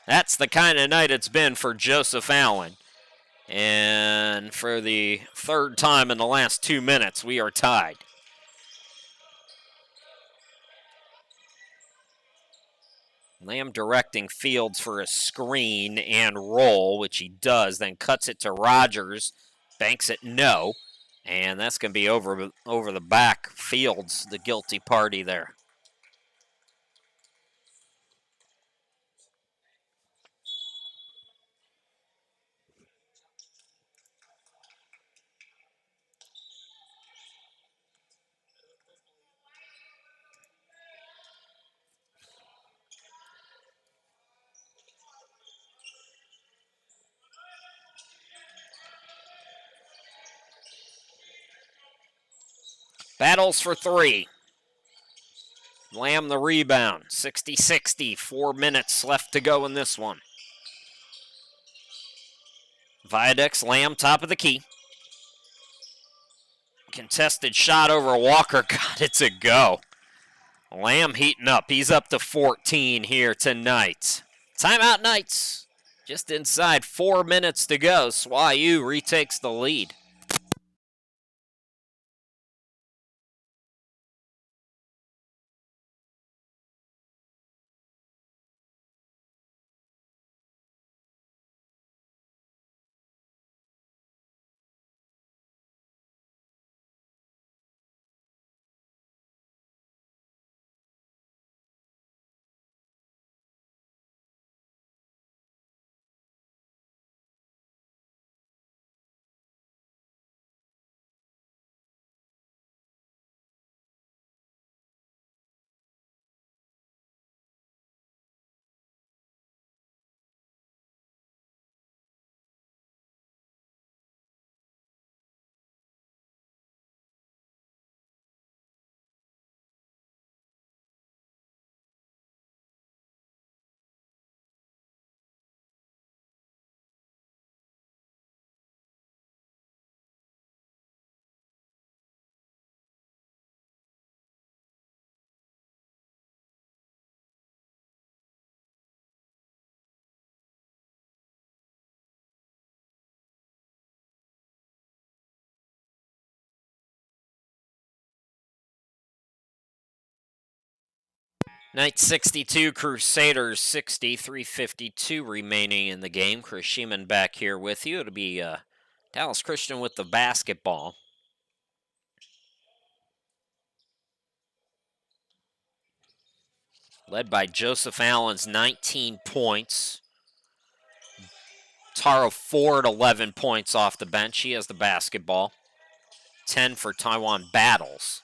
That's the kind of night it's been for Joseph Allen. And for the third time in the last 2 minutes, we are tied. Lamb directing Fields for a screen and roll, which he does, then cuts it to Rogers. Banks it no. And that's going to be over the back. Fields, the guilty party there. Battles for three. Lamb the rebound. 60-60. 4 minutes left to go in this one. Viadex, Lamb, top of the key. Contested shot over Walker. God, it's a go. Lamb heating up. He's up to 14 here tonight. Timeout Knights. Just inside 4 minutes to go. SWAU retakes the lead. Knights 62, Crusaders 60, 3:52 remaining in the game. Chris Sheeman back here with you. It'll be Dallas Christian with the basketball. Led by Joseph Allen's 19 points. Taro Ford, 11 points off the bench. He has the basketball. 10 for Taiwan Battles.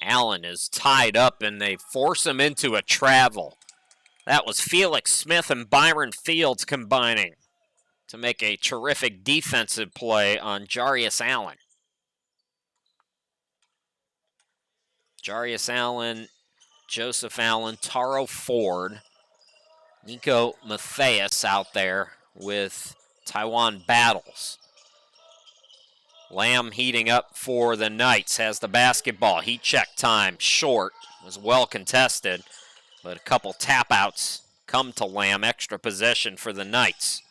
Allen is tied up, and they force him into a travel. That was Felix Smith and Byron Fields combining to make a terrific defensive play on Jarius Allen. Jarius Allen, Joseph Allen, Taro Ford, Nico Matthias out there with Taiwan Battles. Lamb heating up for the Knights, has the basketball. Heat check time, short, was well contested, but a couple tap outs come to Lamb. Extra possession for the Knights.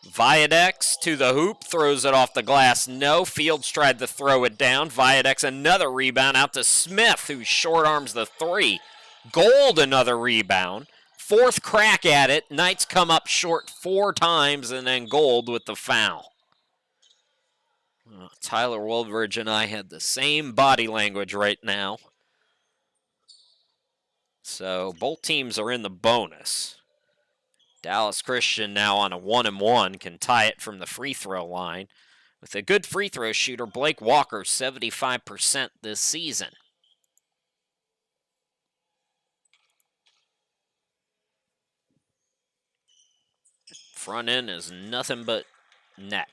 Viadex to the hoop, throws it off the glass. No, Fields tried to throw it down. Viadex another rebound out to Smith, who short arms the three. Gold another rebound. Fourth crack at it. Knights come up short 4 times, and then Gold with the foul. Tyler Woldridge and I had the same body language right now. So both teams are in the bonus. Dallas Christian now on a 1-1, can tie it from the free throw line. With a good free throw shooter, Blake Walker, 75% this season. Front end is nothing but net.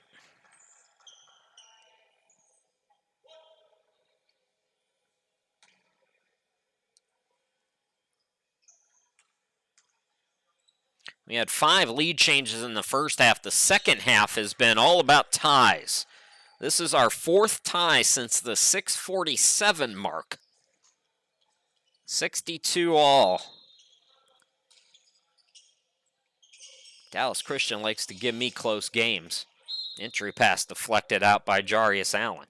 We had 5 lead changes in the first half. The second half has been all about ties. This is our 4th tie since the 6:47 mark. 62 all. Dallas Christian likes to give me close games. Entry pass deflected out by Jarius Allen.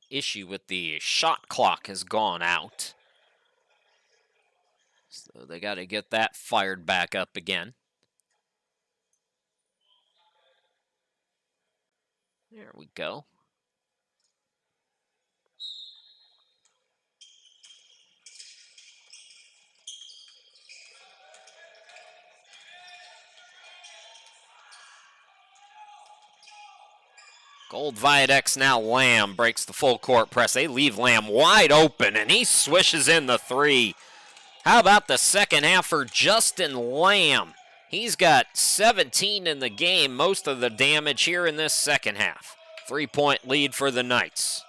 Issue with the shot clock has gone out. So they got to get that fired back up again. There we go. Gold Viadex now Lamb breaks the full court press. They leave Lamb wide open, and he swishes in the three. How about the second half for Justin Lamb? He's got 17 in the game, most of the damage here in this second half. 3-point lead for the Knights.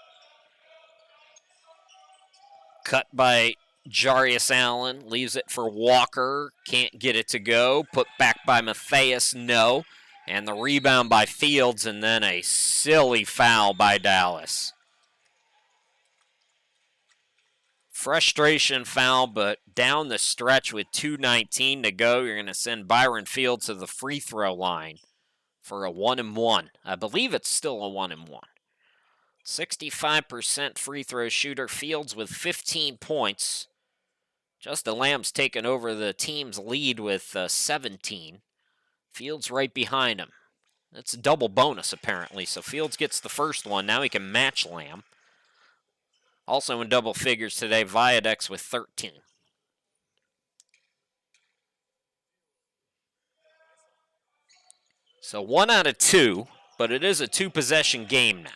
Cut by Jarius Allen, leaves it for Walker, can't get it to go. Put back by Matthias, no. And the rebound by Fields, and then a silly foul by Dallas. Frustration foul, but down the stretch with 2:19 to go, you're going to send Byron Fields to the free throw line for a 1-and-1. I believe it's still a 1-and-1. 65% free throw shooter. Fields with 15 points. Justin Lamb's taken over the team's lead with 17. Fields right behind him. That's a double bonus, apparently. So Fields gets the first one. Now he can match Lamb. Also in double figures today, Viadex with 13. So 1 out of 2, but it is a 2-possession game now.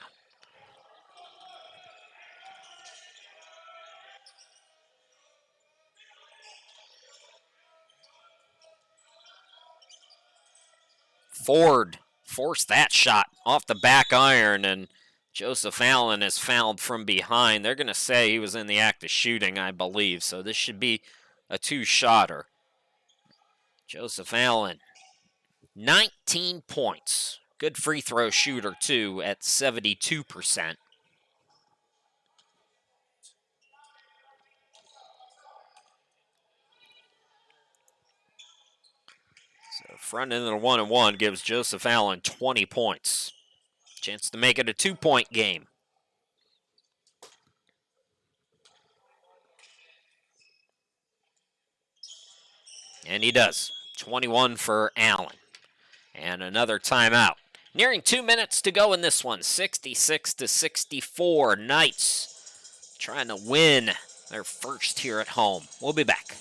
Ford forced that shot off the back iron, and Joseph Allen is fouled from behind. They're going to say he was in the act of shooting, I believe, so this should be a 2-shotter. Joseph Allen, 19 points. Good free throw shooter, too, at 72%. Front end of the 1-and-1 gives Joseph Allen 20 points. Chance to make it a 2-point game. And he does. 21 for Allen. And another timeout. Nearing 2 minutes to go in this one. 66-64. Knights trying to win their first here at home. We'll be back.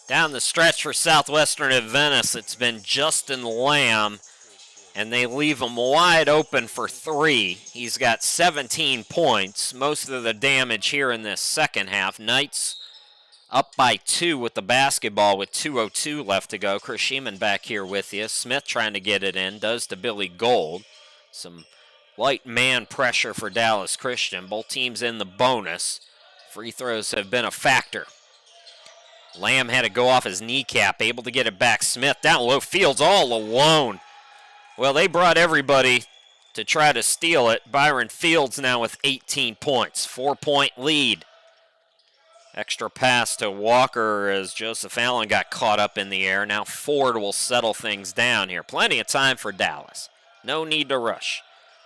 Down the stretch for Southwestern Adventist, it's been Justin Lamb, and they leave him wide open for 3. He's got 17 points, most of the damage here in this second half. Knights up by 2 with the basketball with 2:02 left to go. Chris Sheeman back here with you. Smith trying to get it in, does to Billy Gold. Some light man pressure for Dallas Christian. Both teams in the bonus. Free throws have been a factor. Lamb had to go off his kneecap, able to get it back. Smith down low, Fields all alone. Well, they brought everybody to try to steal it. Byron Fields now with 18 points, 4-point lead Extra pass to Walker as Joseph Allen got caught up in the air. Now Ford will settle things down here. Plenty of time for Dallas. No need to rush.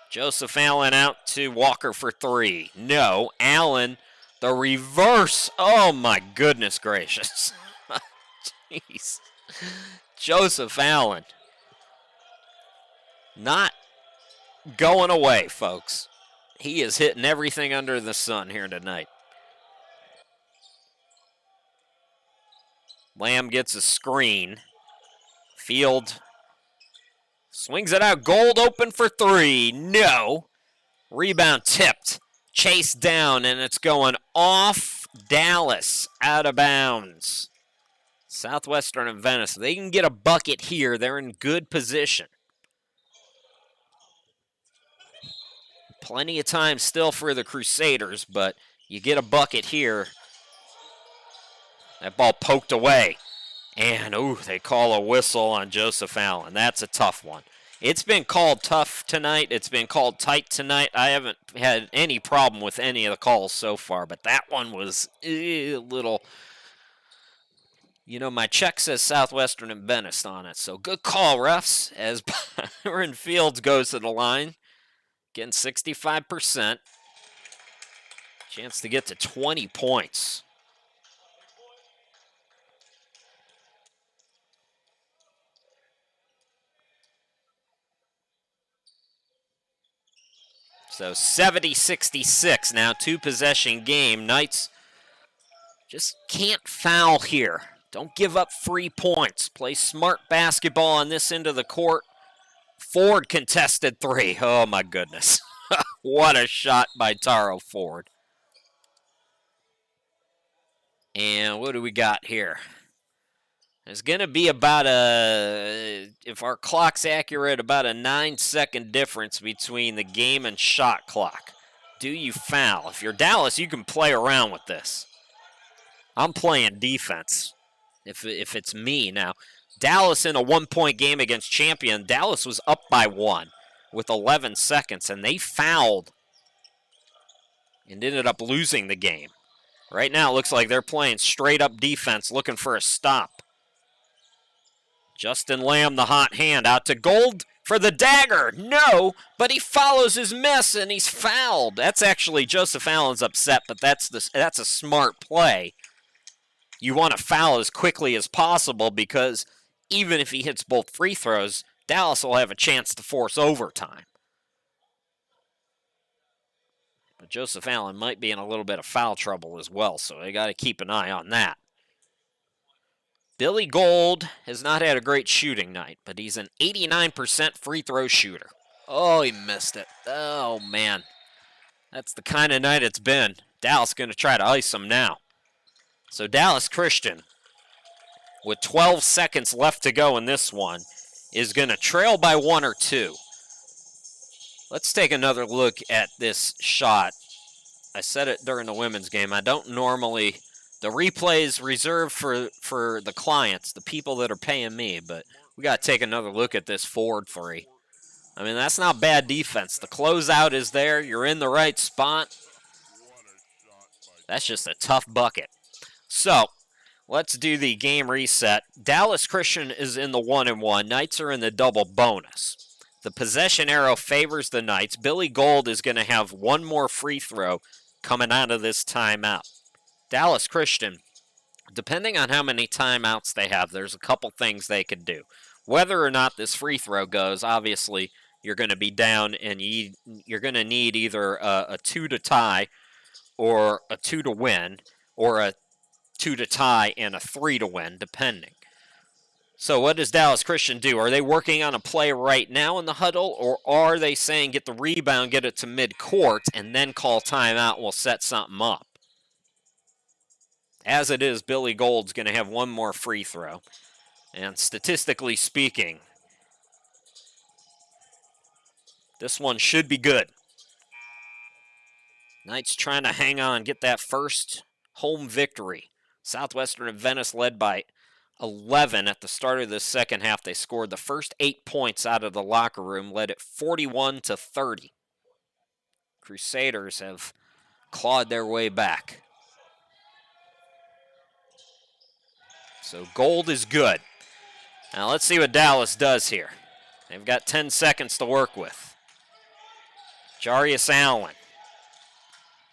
Joseph Allen out to Walker for three. No. Allen, the reverse. Oh, my goodness gracious. Jeez. Joseph Allen. Not going away, folks. He is hitting everything under the sun here tonight. Lamb gets a screen. Field swings it out. Gold open for three. No. Rebound tipped. Chased down, and it's going off Dallas. Out of bounds. Southwestern and Venice. They can get a bucket here. They're in good position. Plenty of time still for the Crusaders, but you get a bucket here. That ball poked away. And, they call a whistle on Joseph Allen. That's a tough one. It's been called tough tonight. It's been called tight tonight. I haven't had any problem with any of the calls so far, but that one was a little... my check says Southwestern and Venice on it, so good call, refs, as Byron Fields goes to the line. Getting 65%. Chance to get to 20 points. So 70-66 now, two-possession game. Knights just can't foul here. Don't give up free points. Play smart basketball on this end of the court. Ford contested three. Oh, my goodness. What a shot by Taro Ford. And what do we got here? There's going to be about if our clock's accurate, about a 9-second difference between the game and shot clock. Do you foul? If you're Dallas, you can play around with this. I'm playing defense if it's me now. Dallas in a one-point game against Champion. Dallas was up by one with 11 seconds, and they fouled and ended up losing the game. Right now, it looks like they're playing straight-up defense, looking for a stop. Justin Lamb, the hot hand, out to Gold for the dagger. No, but he follows his miss, and he's fouled. That's actually Joseph Allen's upset, but that's a smart play. You want to foul as quickly as possible because even if he hits both free throws, Dallas will have a chance to force overtime. But Joseph Allen might be in a little bit of foul trouble as well, so they got to keep an eye on that. Billy Gold has not had a great shooting night, but he's an 89% free throw shooter. Oh, he missed it. Oh, man. That's the kind of night it's been. Dallas going to try to ice him now. So Dallas Christian, with 12 seconds left to go in this one, is going to trail by one or two. Let's take another look at this shot. I said it during the women's game. I don't normally... The replay is reserved for the clients, the people that are paying me, but we got to take another look at this Ford three. I mean, that's not bad defense. The closeout is there. You're in the right spot. That's just a tough bucket. So, let's do the game reset. Dallas Christian is in the 1-1. Knights are in the double bonus. The possession arrow favors the Knights. Billy Gold is going to have one more free throw coming out of this timeout. Dallas Christian, depending on how many timeouts they have, there's a couple things they could do. Whether or not this free throw goes, obviously, you're going to be down and you're going to need either a 2 to tie or a 2 to win or a 2 to tie and a 3 to win, depending. So what does Dallas Christian do? Are they working on a play right now in the huddle, or are they saying get the rebound, get it to midcourt, and then call timeout and we'll set something up? As it is, Billy Gold's going to have one more free throw. And statistically speaking, this one should be good. Knights trying to hang on, get that first home victory. Southwestern and Venice led by 11 at the start of the second half. They scored the first 8 points out of the locker room, led it 41-30. Crusaders have clawed their way back. So gold is good. Now let's see what Dallas does here. They've got 10 seconds to work with. Jarius Allen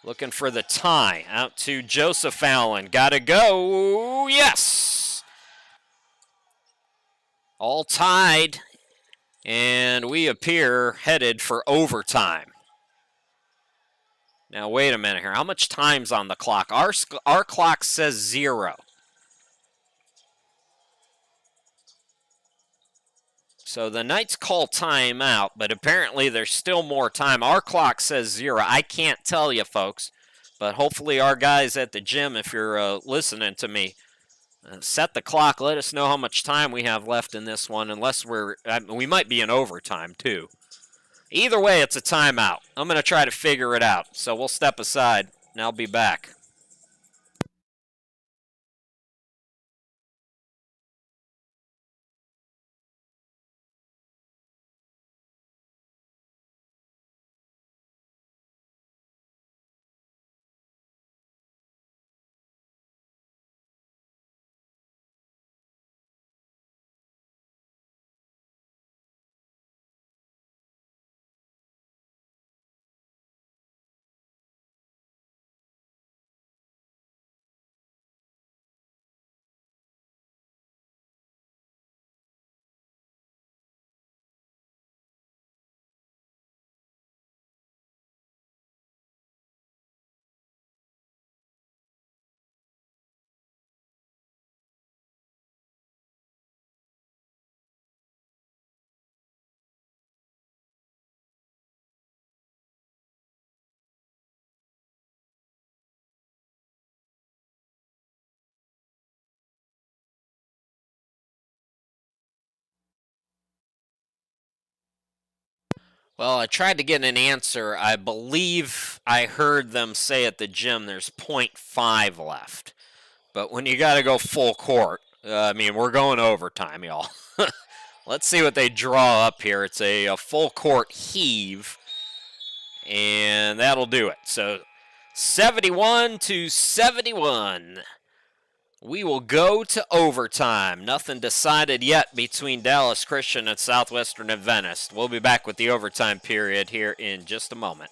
looking for the tie. Out to Joseph Allen. Gotta go. Yes! All tied. And we appear headed for overtime. Now, wait a minute here. How much time's on the clock? Our clock says 0. So the Knights call timeout, but apparently there's still more time. Our clock says 0. I can't tell you, folks, but hopefully our guys at the gym, if you're listening to me, set the clock. Let us know how much time we have left in this one, unless we might be in overtime, too. Either way, it's a timeout. I'm going to try to figure it out. So we'll step aside, and I'll be back. Well, I tried to get an answer. I believe I heard them say at the gym there's .5 left. But when you got to go full court, we're going overtime, y'all. Let's see what they draw up here. It's a full court heave, and that'll do it. So 71-71. We will go to overtime. Nothing decided yet between Dallas Christian and Southwestern Adventist. We'll be back with the overtime period here in just a moment.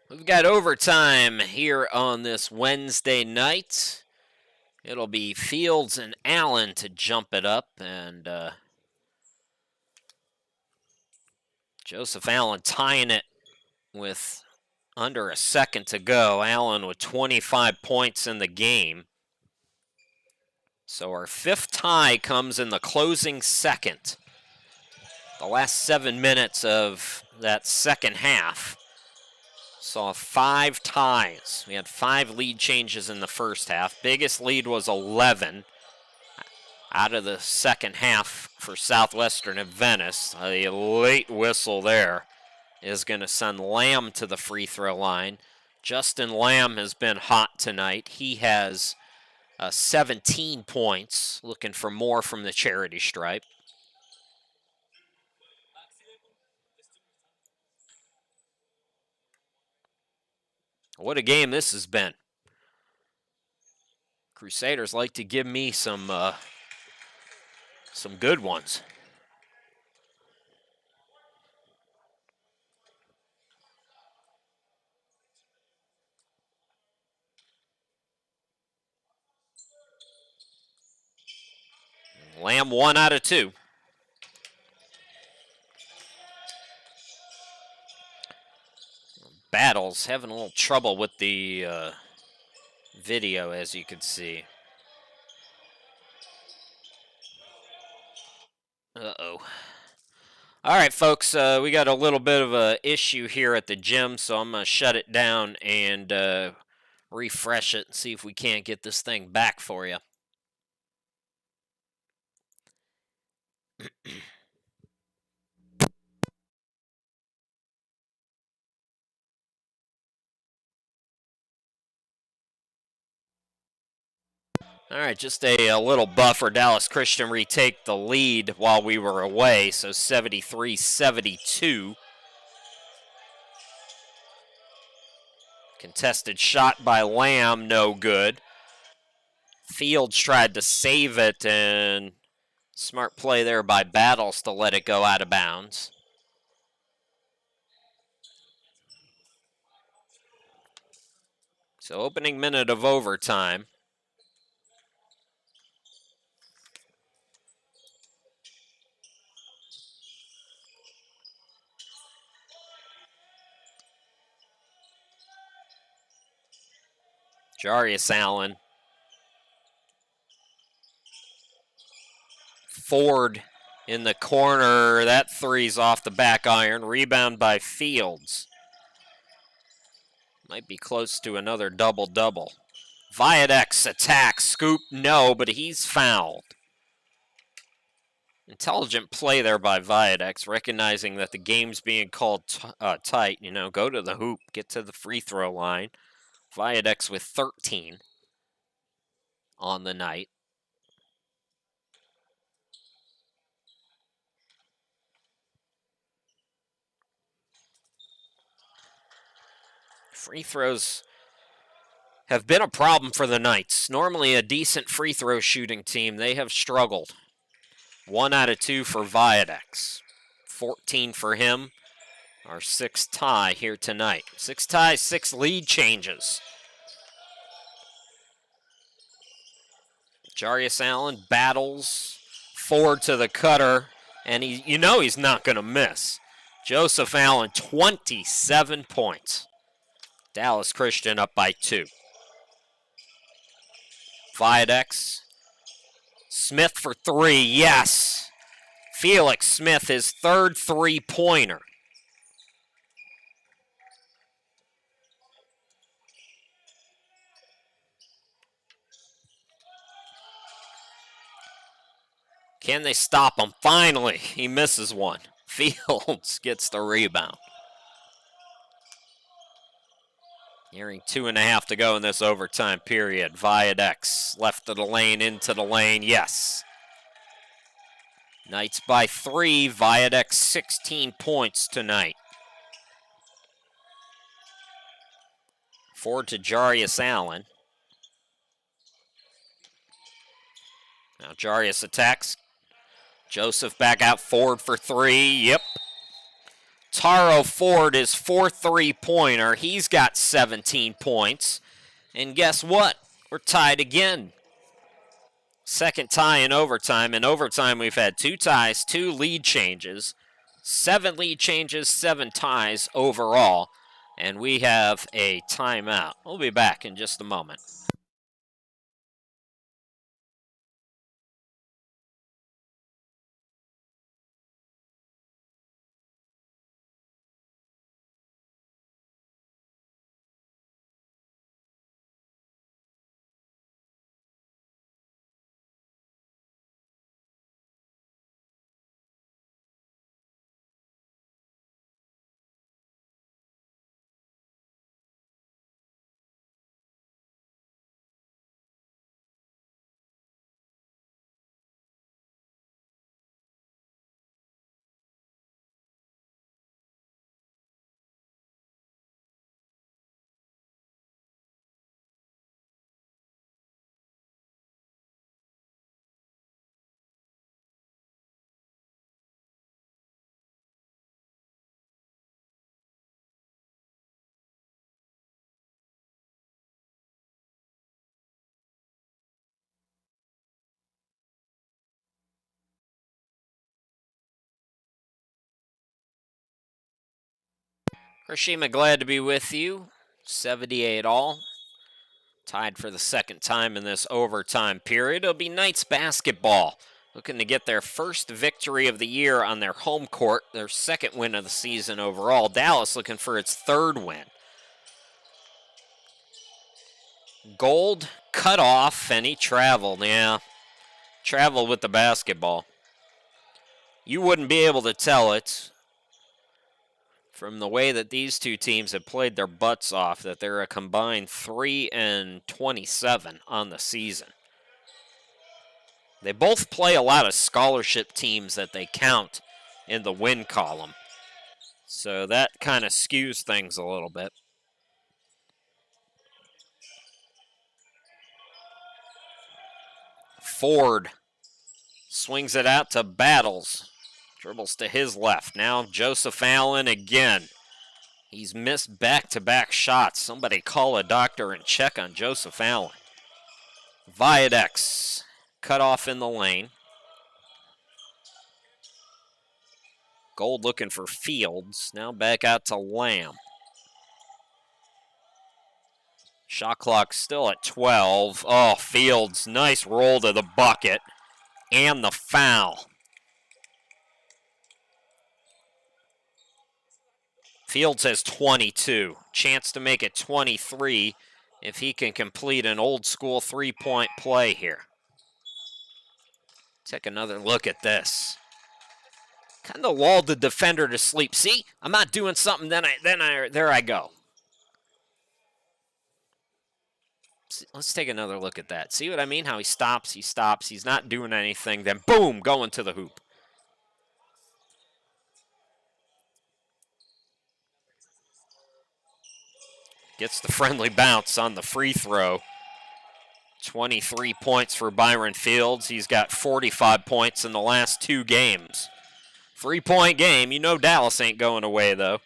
We've got overtime here on this Wednesday night. It'll be Fields and Allen to jump it up, and Joseph Allen tying it with under a second to go. Allen with 25 points in the game. So our fifth tie comes in the closing second. The last 7 minutes of that second half saw 5 ties. We had 5 lead changes in the first half. Biggest lead was 11 out of the second half for Southwestern Adventist. A late whistle there is going to send Lamb to the free throw line. Justin Lamb has been hot tonight. He has 17 points, looking for more from the charity stripe. What a game this has been. Crusaders like to give me some good ones. Lamb 1 out of 2. Battles having a little trouble with the video, as you can see. Uh-oh. All right, folks, we got a little bit of a issue here at the gym, so I'm going to shut it down and refresh it and see if we can't get this thing back for you. All right, just a little buffer. Dallas Christian retake the lead while we were away, so 73-72. Contested shot by Lamb, no good. Fields tried to save it, and smart play there by Battles to let it go out of bounds. So opening minute of overtime. Jarius Allen. Ford in the corner. That three's off the back iron. Rebound by Fields. Might be close to another double-double. Viadex attack. Scoop, no, but he's fouled. Intelligent play there by Viadex, recognizing that the game's being called tight. You know, go to the hoop, get to the free throw line. Viadex with 13 on the night. Free throws have been a problem for the Knights. Normally a decent free throw shooting team. They have struggled. 1 out of 2 for Viadex. 14 for him. Our 6th tie here tonight. 6 ties, 6 lead changes. Jarius Allen battles Ford to the cutter, and he's not going to miss. Joseph Allen, 27 points. Dallas Christian up by 2. Viadex. Smith for 3, yes. Felix Smith, his 3rd three-pointer. Can they stop him? Finally, he misses one. Fields gets the rebound. Nearing 2.5 to go in this overtime period. Viadex left of the lane, into the lane, yes. Knights by 3, Viadex 16 points tonight. Ford to Jarius Allen. Now Jarius attacks. Joseph back out, Ford for 3, yep. Taro Ford is 4th three-pointer. He's got 17 points. And guess what? We're tied again. Second tie in overtime. In overtime, we've had 2 ties, 2 lead changes, 7 lead changes, 7 ties overall. And we have a timeout. We'll be back in just a moment. Hiroshima, glad to be with you. 78 all. Tied for the second time in this overtime period. It'll be Knights basketball, looking to get their first victory of the year on their home court, their second win of the season overall. Dallas looking for its third win. Gold cut off, and he traveled. Yeah, traveled with the basketball. You wouldn't be able to tell it from the way that these two teams have played their butts off that they're a combined 3-27 on the season. They both play a lot of scholarship teams that they count in the win column. So that kind of skews things a little bit. Ford swings it out to Battles. Dribbles to his left. Now Joseph Allen again. He's missed back-to-back shots. Somebody call a doctor and check on Joseph Allen. Viadex cut off in the lane. Gold looking for Fields. Now back out to Lamb. Shot clock still at 12. Oh, Fields, nice roll to the bucket. And the foul. Fields has 22. Chance to make it 23 if he can complete an old school three-point play here. Take another look at this. Kind of lulled the defender to sleep. See, I'm not doing something, there I go. Let's take another look at that. See what I mean? How he stops, he's not doing anything, then boom, going to the hoop. Gets the friendly bounce on the free throw. 23 points for Byron Fields. He's got 45 points in the last 2 games. 3-point game. You know Dallas ain't going away, though.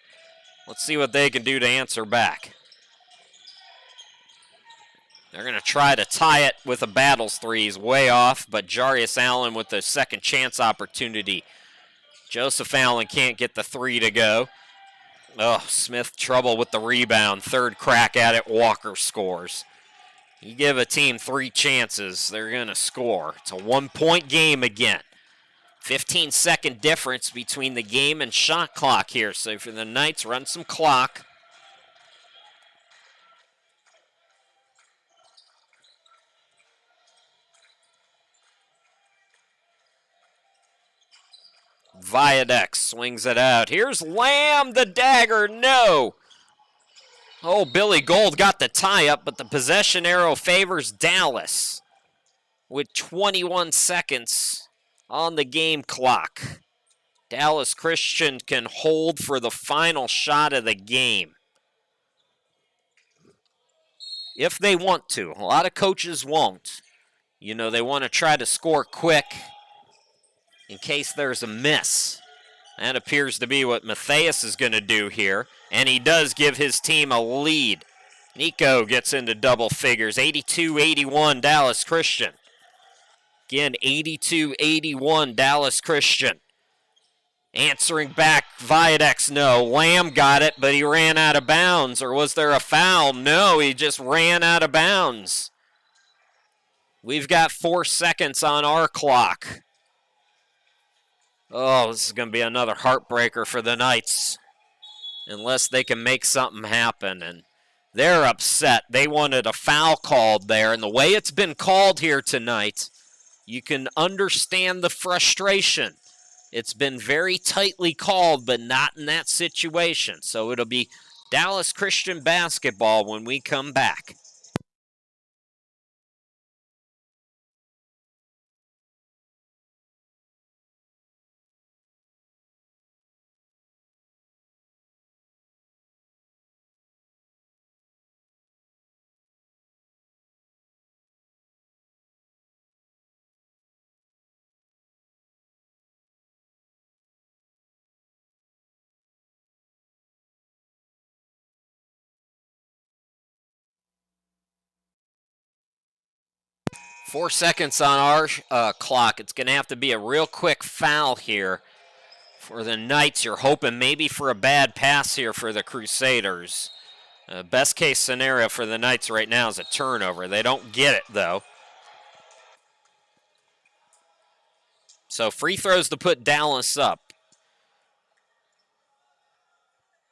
Let's see what they can do to answer back. They're going to try to tie it with a Battles three. He's way off, but Jarius Allen with the second chance opportunity. Joseph Allen can't get the three to go. Oh, Smith trouble with the rebound. Third crack at it, Walker scores. You give a team 3 chances, they're going to score. It's a 1-point game again. 15-second difference between the game and shot clock here. So for the Knights, run some clock. Viadex swings it out. Here's Lamb, the dagger, no. Oh, Billy Gold got the tie-up, but the possession arrow favors Dallas with 21 seconds on the game clock. Dallas Christian can hold for the final shot of the game. If they want to. A lot of coaches won't. You know, they want to try to score quick in case there's a miss. That appears to be what Matthias is going to do here, and he does give his team a lead. Nico gets into double figures, 82-81 Dallas Christian. Again, 82-81 Dallas Christian. Answering back, Viadex, no. Lamb got it, but he ran out of bounds. Or was there a foul? No, he just ran out of bounds. We've got 4 seconds on our clock. Oh, this is going to be another heartbreaker for the Knights. Unless they can make something happen. And they're upset. They wanted a foul called there. And the way it's been called here tonight, you can understand the frustration. It's been very tightly called, but not in that situation. So it'll be Dallas Christian basketball when we come back. Four seconds on our clock. It's going to have to be a real quick foul here For the Knights, you're hoping maybe for a bad pass here for the Crusaders. Best case scenario for the Knights right now is a turnover. They don't get it, though. So free throws to put Dallas up.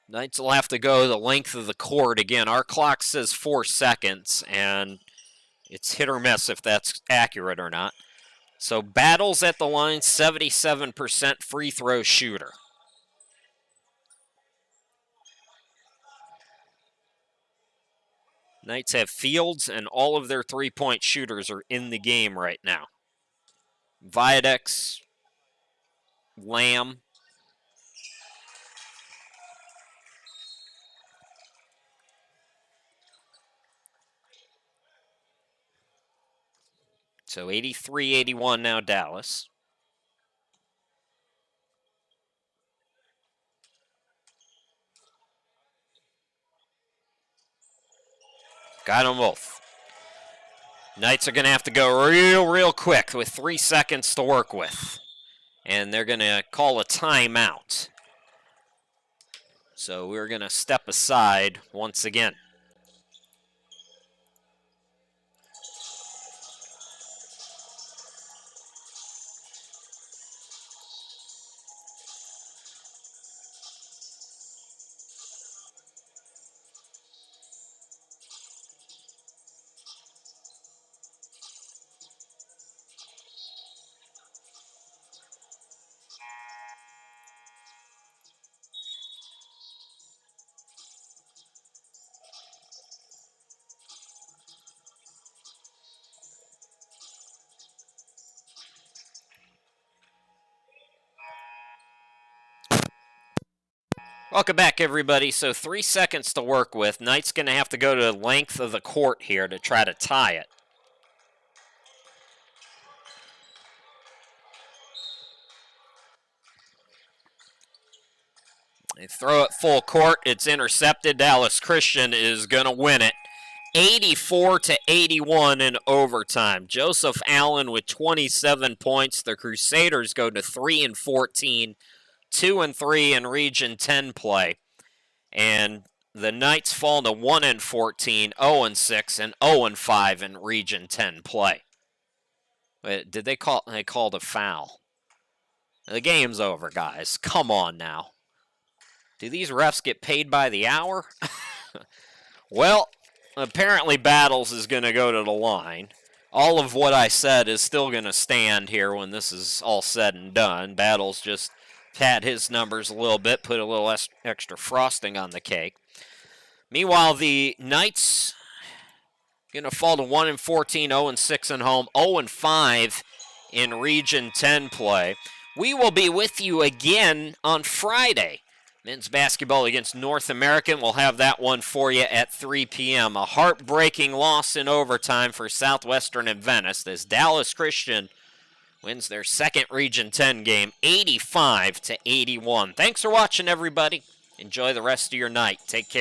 Knights will have to go the length of the court. Again, our clock says 4 seconds, and it's hit or miss if that's accurate or not. So Battles at the line, 77% free throw shooter. Knights have Fields, and all of their three-point shooters are in the game right now. Viadex, Lamb. So 83-81 now, Dallas. Got them both. Knights are going to have to go real quick with 3 seconds to work with. And they're going to call a timeout. So we're going to step aside once again. Welcome back, everybody. So 3 seconds to work with. Knights going to have to go to the length of the court here to try to tie it. They throw it full court. It's intercepted. Dallas Christian is going to win it. 84-81 in overtime. Joseph Allen with 27 points. The Crusaders go to 3-14. 2-3 in Region 10 play. And the Knights fall to 1-14, 0-6, and 0-5 in Region 10 play. Wait, did they called a foul? The game's over, guys. Come on now. Do these refs get paid by the hour? Well, apparently Battles is going to go to the line. All of what I said is still going to stand here when this is all said and done. Battles just pad his numbers a little bit, put a little extra frosting on the cake. Meanwhile, the Knights going to fall to 1-14, 0-6 at home, 0-5 in Region 10 play. We will be with you again on Friday. Men's basketball against North American. We'll have that one for you at 3 p.m. A heartbreaking loss in overtime for Southwestern Adventist as Dallas Christian wins their second Region 10 game, 85-81. Thanks for watching, everybody. Enjoy the rest of your night. Take care.